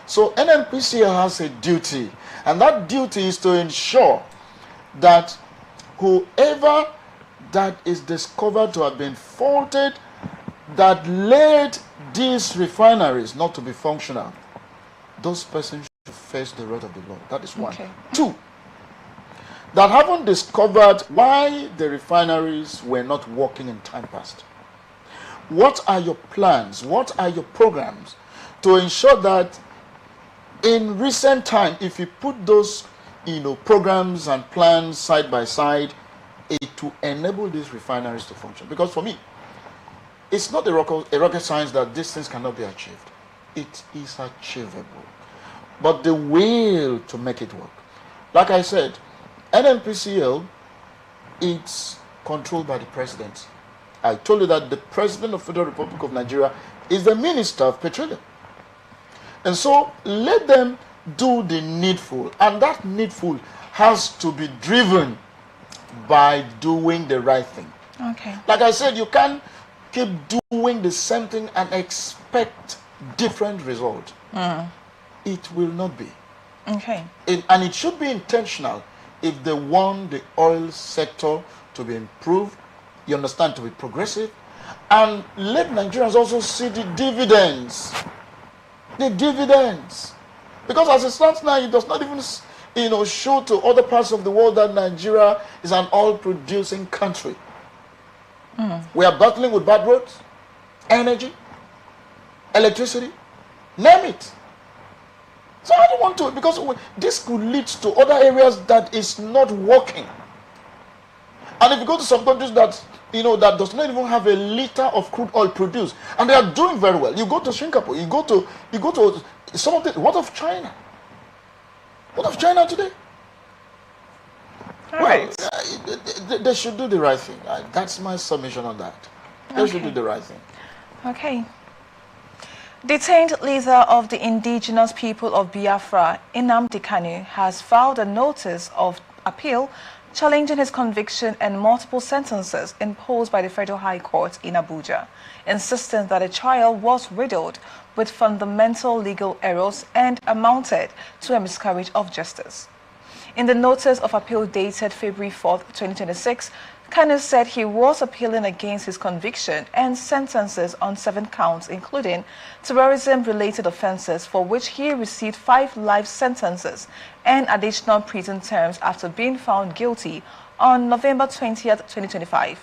So NNPC has a duty, and that duty is to ensure that whoever that is discovered to have been faulted, that led these refineries not to be functional, those persons should face the wrath of the law. That is one. Okay. 2, that haven't discovered why the refineries were not working in time past. What are your plans? What are your programs to ensure that in recent time, if you put those programs and plans side by side, to enable these refineries to function. Because for me, it's not a rocket science that these things cannot be achieved. It is achievable. But the will to make it work. Like I said, NNPCL, it's controlled by the president. I told you that the president of the Federal Republic of Nigeria is the Minister of Petroleum. And so let them do the needful. And that needful has to be driven by doing the right thing. Okay. Like I said, you can't keep doing the same thing and expect different result. It will not be. Okay. And it should be intentional if they want the oil sector to be improved, you understand, to be progressive, and let Nigerians also see the dividends. The dividends. Because as it stands now, it does not even show to other parts of the world that Nigeria is an oil-producing country. We are battling with bad roads, energy, electricity, name it. So I don't want to, because this could lead to other areas that is not working. And if you go to some countries that that does not even have a liter of crude oil produced, and they are doing very well. You go to Singapore, you go to some of the, what of China? What of China today? All right. They should do the right thing. That's my submission on that. They should do the right thing. Okay. Detained leader of the indigenous people of Biafra, Nnamdi Kanu, has filed a notice of appeal challenging his conviction and multiple sentences imposed by the Federal High Court in Abuja, insisting that the trial was riddled with fundamental legal errors and amounted to a miscarriage of justice. In the notice of appeal dated February 4, 2026, Kanu said he was appealing against his conviction and sentences on 7 counts, including terrorism-related offenses for which he received 5 life sentences and additional prison terms after being found guilty on November 20, 2025.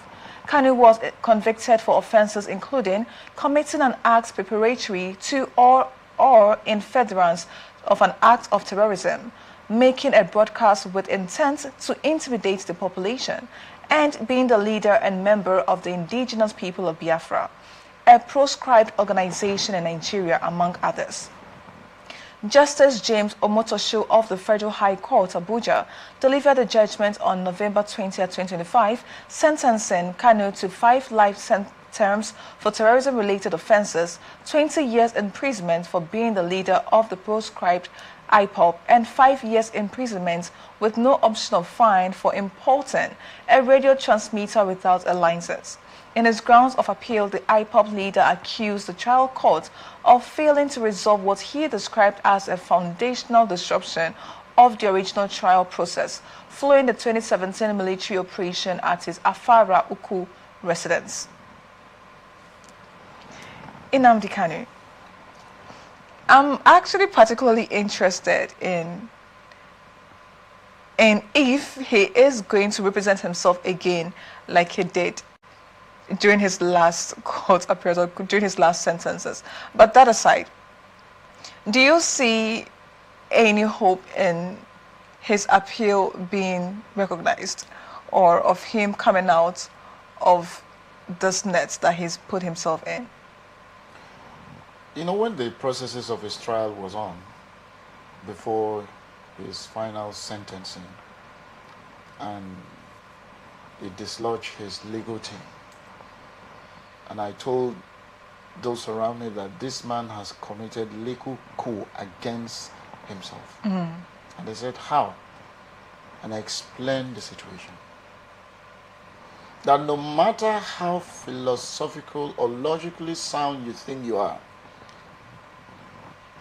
Kanu was convicted for offenses including committing an act preparatory to or in furtherance of an act of terrorism, making a broadcast with intent to intimidate the population, and being the leader and member of the indigenous people of Biafra, a proscribed organization in Nigeria, among others. Justice James Omotosho of the Federal High Court, Abuja, delivered a judgment on November 20, 2025, sentencing Kanu to 5 life terms for terrorism-related offenses, 20 years imprisonment for being the leader of the proscribed IPOB, and 5 years imprisonment with no option of fine for importing a radio transmitter without a license. In his grounds of appeal, the IPOB leader accused the trial court of failing to resolve what he described as a foundational disruption of the original trial process following the 2017 military operation at his Afara Uku residence. Nnamdi Kanu, I'm actually particularly interested in if he is going to represent himself again like he did during his last court appearance or during his last sentences. But that aside, do you see any hope in his appeal being recognized or of him coming out of this net that he's put himself in? When the processes of his trial was on, before his final sentencing, and he dislodged his legal team, and I told those around me that this man has committed legal coup against himself. And they said, how? And I explained the situation. That no matter how philosophical or logically sound you think you are,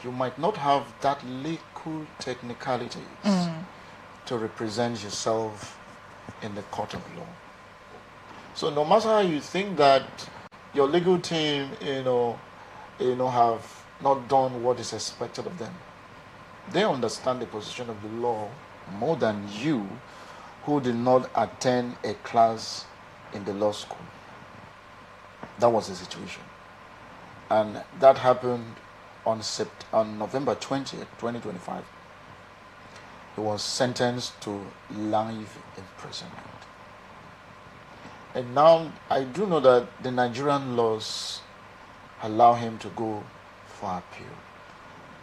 you might not have that legal technicalities to represent yourself in the court of law. So no matter how you think that your legal team, have not done what is expected of them, they understand the position of the law more than you, who did not attend a class in the law school. That was the situation. And that happened on November 20th, 2025. he was sentenced to life imprisonment. And now I do know that the Nigerian laws allow him to go for appeal.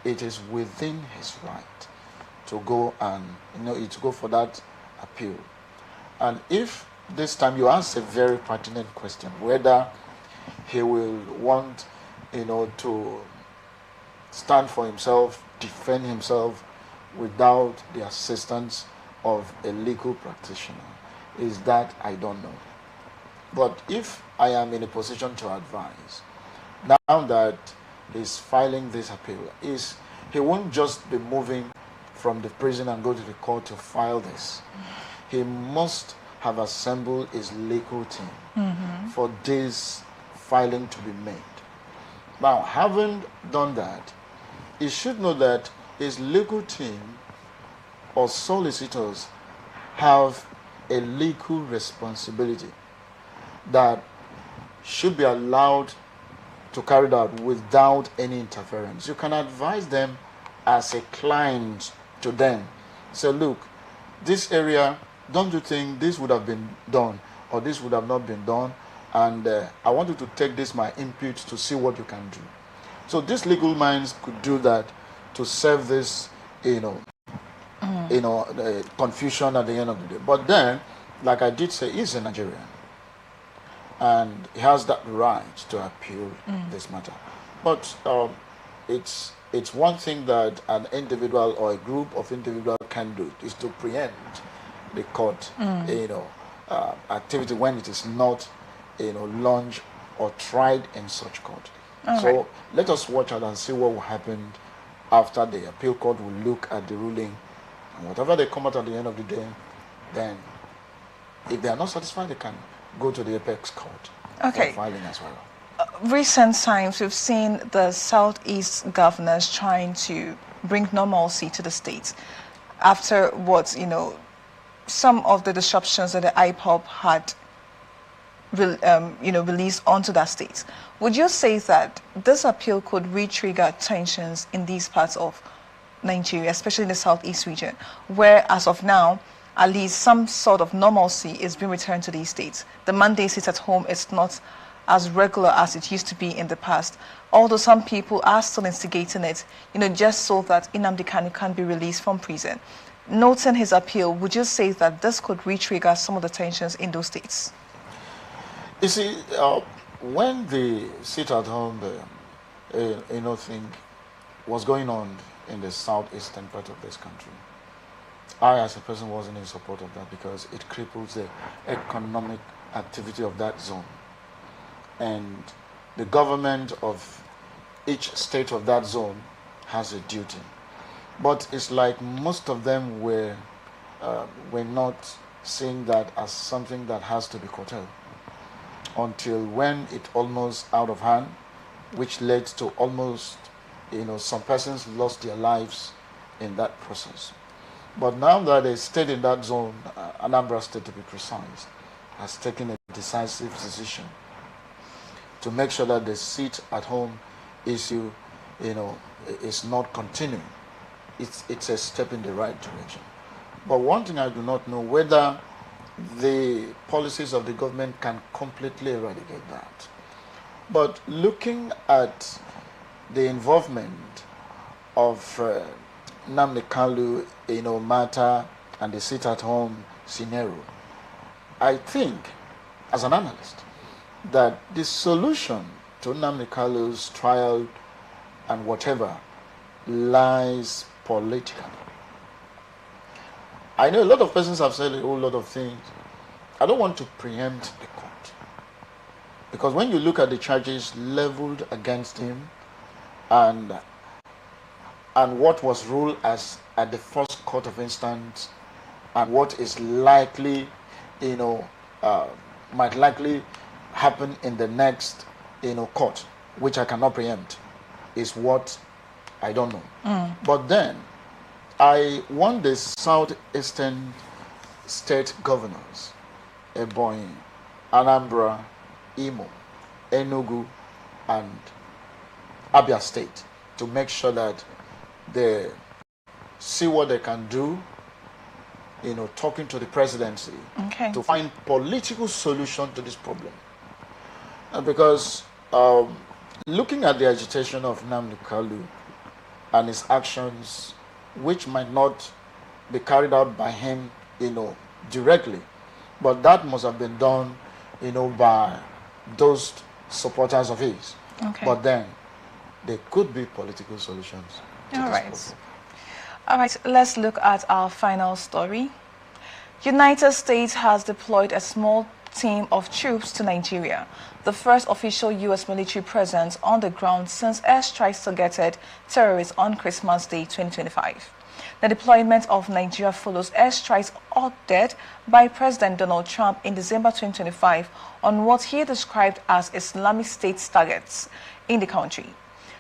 It is within his right to go and to go for that appeal. And if this time you ask a very pertinent question, whether he will want to stand for himself, defend himself without the assistance of a legal practitioner, is that I don't know. But if I am in a position to advise, now that he's filing this appeal, he won't just be moving from the prison and go to the court to file this. He must have assembled his legal team for this filing to be made. Now, having done that, he should know that his legal team or solicitors have a legal responsibility that should be allowed to carry out without any interference. You can advise them as a client to them. Say, look, this area, don't you think this would have been done or this would have not been done? And I want you to take this my input to see what you can do. So these legal minds could do that to save this, confusion at the end of the day. But then, like I did say, he's a Nigerian, and he has that right to appeal this matter. But it's one thing that an individual or a group of individuals can do, is to preempt the court, activity when it is not, launched or tried in such court. So let us watch out and see what will happen after the appeal court will look at the ruling, and whatever they come out at the end of the day, then if they are not satisfied, they can go to the apex court for filing as well. Recent times, we've seen the Southeast governors trying to bring normalcy to the state after what, some of the disruptions that the IPOB had released onto that state. Would you say that this appeal could re-trigger tensions in these parts of Nigeria, especially in the Southeast region, where as of now, at least some sort of normalcy is being returned to these states? The Monday sit at home is not as regular as it used to be in the past, although some people are still instigating it, just so that Nnamdi Kanu can be released from prison. Noting his appeal, would you say that this could re-trigger some of the tensions in those states? You see, when the sit-at-home thing was going on in the southeastern part of this country, I, as a person, wasn't in support of that because it cripples the economic activity of that zone. And the government of each state of that zone has a duty. But it's like most of them were not seeing that as something that has to be curtailed, until when it almost out of hand, which led to almost, some persons lost their lives in that process. But now that they stayed in that zone, Anambra State to be precise, has taken a decisive decision to make sure that the sit-at-home issue, is not continuing. It's a step in the right direction. But one thing I do not know, whether the policies of the government can completely eradicate that. But looking at the involvement of Nnamdi Kanu, matter and the sit-at-home scenario, I think, as an analyst, that the solution to Nnamdi Kanu's trial and whatever lies politically. I know a lot of persons have said a whole lot of things. I don't want to preempt the court, because when you look at the charges leveled against him and what was ruled as at the first court of instance and what is likely, might likely happen in the next, court, which I cannot preempt, is what I don't know. But then I want the southeastern state governors, Ebonyi, Anambra, Imo, Enugu, and Abia State, to make sure that they see what they can do talking to the presidency to find political solution to this problem. Because looking at the agitation of Nnamdi Kanu and his actions, which might not be carried out by him, directly, but that must have been done, by those supporters of his. But then there could be political solutions to this problem. All right, let's look at our final story. United States has deployed a small team of troops to Nigeria, the first official U.S. military presence on the ground since airstrikes targeted terrorists on Christmas Day 2025. The deployment of Nigeria follows airstrikes ordered by President Donald Trump in December 2025 on what he described as Islamic State targets in the country.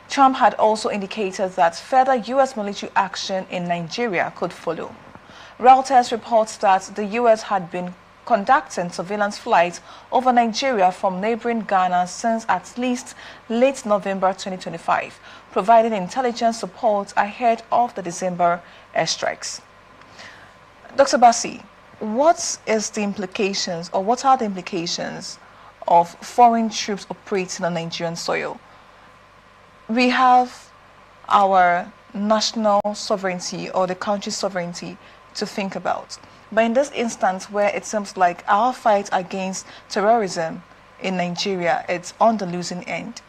Trump had also indicated that further U.S. military action in Nigeria could follow. Reuters reports that the U.S. had been conducting surveillance flights over Nigeria from neighboring Ghana since at least late November 2025, providing intelligence support ahead of the December airstrikes. Dr. Bassi, what is the implications, or what are the implications of foreign troops operating on Nigerian soil? We have our national sovereignty, or the country's sovereignty, to think about. But in this instance, where it seems like our fight against terrorism in Nigeria, it's on the losing end,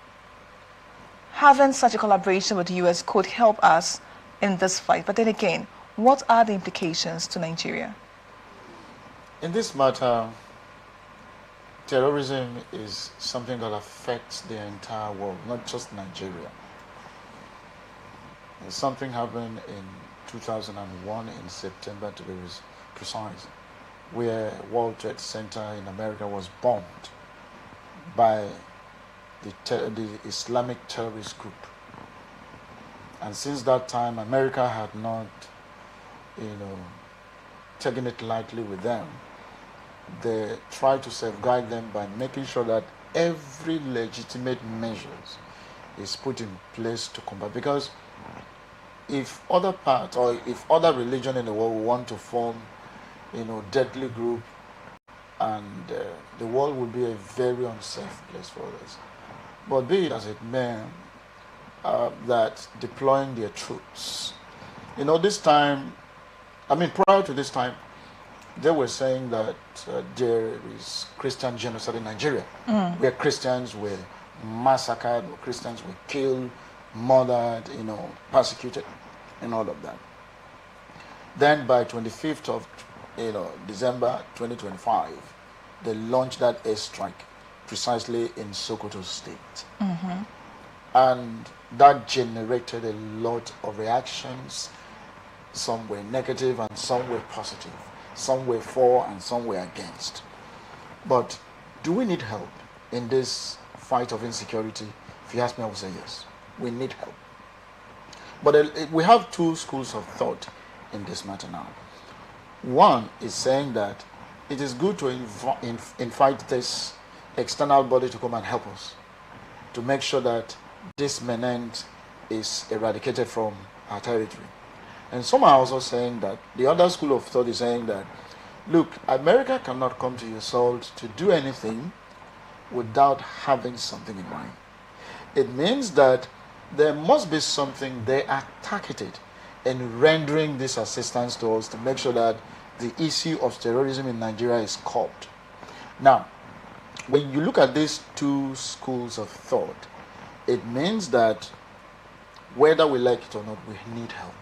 having such a collaboration with the U.S. could help us in this fight. But then again, what are the implications to Nigeria? In this matter, terrorism is something that affects the entire world, not just Nigeria. Something happened in 2001 in September, to be precise, where World Trade Center in America was bombed by the Islamic terrorist group. And since that time, America had not, taken it lightly with them. They tried to safeguard them by making sure that every legitimate measures is put in place to combat. Because if other parts, or if other religion in the world want to form, deadly group, and the world will be a very unsafe place for us. But be it as it may, that deploying their troops, this time, prior to this time, they were saying that there is Christian genocide in Nigeria, where Christians were massacred, or Christians were killed, murdered, persecuted, and all of that. Then by 25th of December 2025, they launched that airstrike precisely in Sokoto State. And that generated a lot of reactions. Some were negative and some were positive. Some were for and some were against. But do we need help in this fight of insecurity? If you ask me, I would say yes. We need help. But we have two schools of thought in this matter now. One is saying that it is good to invite this external body to come and help us, to make sure that this menace is eradicated from our territory. And some are also saying that, the other school of thought is saying that, look, America cannot come to your salt to do anything without having something in mind. It means that there must be something they are targeted in rendering this assistance to us to make sure that the issue of terrorism in Nigeria is curbed. Now, when you look at these two schools of thought, it means that whether we like it or not, we need help.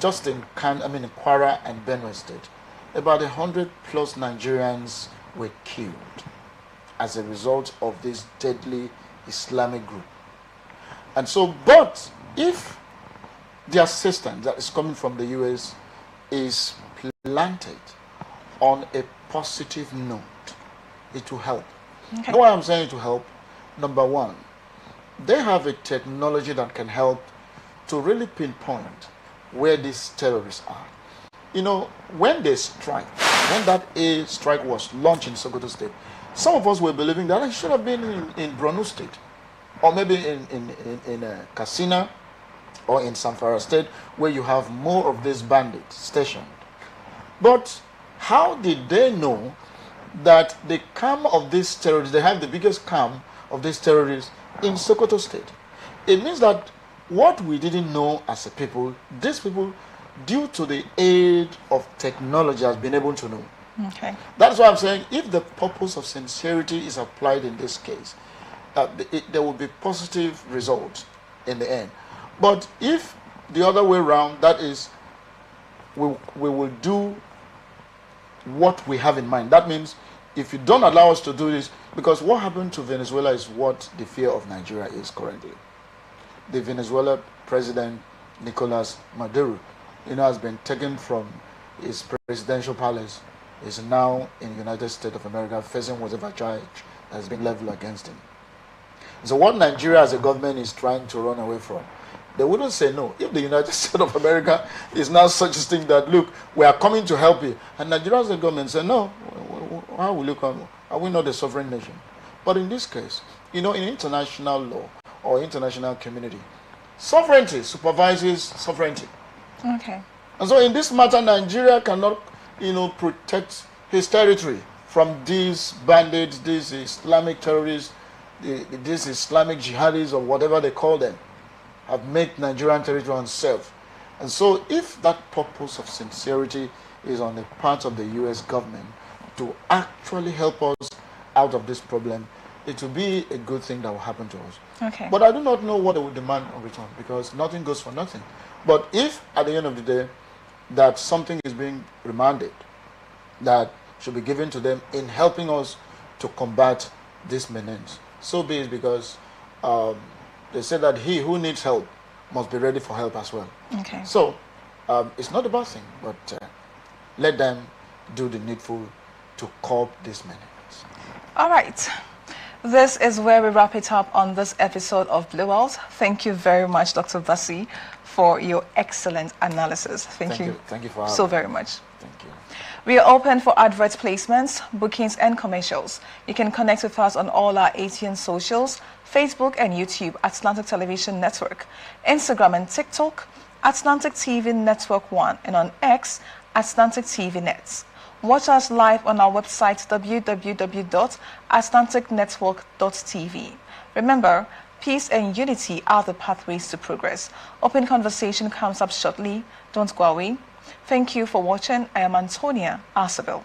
Just in Kwara and Benue State, about 100+ Nigerians were killed as a result of this deadly Islamic group. And so, but if the assistance that is coming from the US is planted on a positive note, it will help. You know why I'm saying it will help? Number one, they have a technology that can help to really pinpoint where these terrorists are. When they strike, when that air strike was launched in Sokoto State, some of us were believing that it should have been in Borno State, or maybe in Katsina, or in Zamfara State, where you have more of these bandits stationed. But how did they know that the camp of these terrorists, they have the biggest camp of these terrorists in Sokoto State? It means that what we didn't know as a people, these people, due to the aid of technology, has been able to know. Okay. That's why I'm saying if the purpose of sincerity is applied in this case, there will be positive results in the end. But if the other way around, that is, we will do what we have in mind. That means if you don't allow us to do this, because what happened to Venezuela is what the fear of Nigeria is currently. The Venezuela president, Nicolas Maduro, has been taken from his presidential palace, is now in the United States of America facing whatever charge has been leveled against him. So what Nigeria as a government is trying to run away from, they wouldn't say no. If the United States of America is now suggesting that, look, we are coming to help you, and Nigeria as a government say, no, how will you come? Are we not a sovereign nation? But in this case, in international law or international community, sovereignty supervises sovereignty. Okay. And so in this matter, Nigeria cannot, protect his territory from these bandits, these Islamic terrorists, these Islamic jihadis, or whatever they call them, have made Nigerian territory unsafe. And so if that purpose of sincerity is on the part of the U.S. government to actually help us out of this problem, it will be a good thing that will happen to us. Okay. But I do not know what they will demand in return, because nothing goes for nothing. But if at the end of the day that something is being remanded that should be given to them in helping us to combat this menace, so be it, because they say that he who needs help must be ready for help as well. Okay. So it's not a bad thing, but let them do the needful to curb this menace. All right. This is where we wrap it up on this episode of Blowout. Thank you very much, Dr. Bassi, for your excellent analysis. Thank you. Thank you for having so me. very much. Thank you. We are open for advert placements, bookings, and commercials. You can connect with us on all our ATN socials, Facebook and YouTube at Atlantic Television Network, Instagram and TikTok at Atlantic TV Network 1, and on X at Atlantic TV Nets. Watch us live on our website www.atlanticnetwork.tv. Remember, peace and unity are the pathways to progress. Open Conversation comes up shortly. Don't go away. Thank you for watching. I am Antonia Arcebel.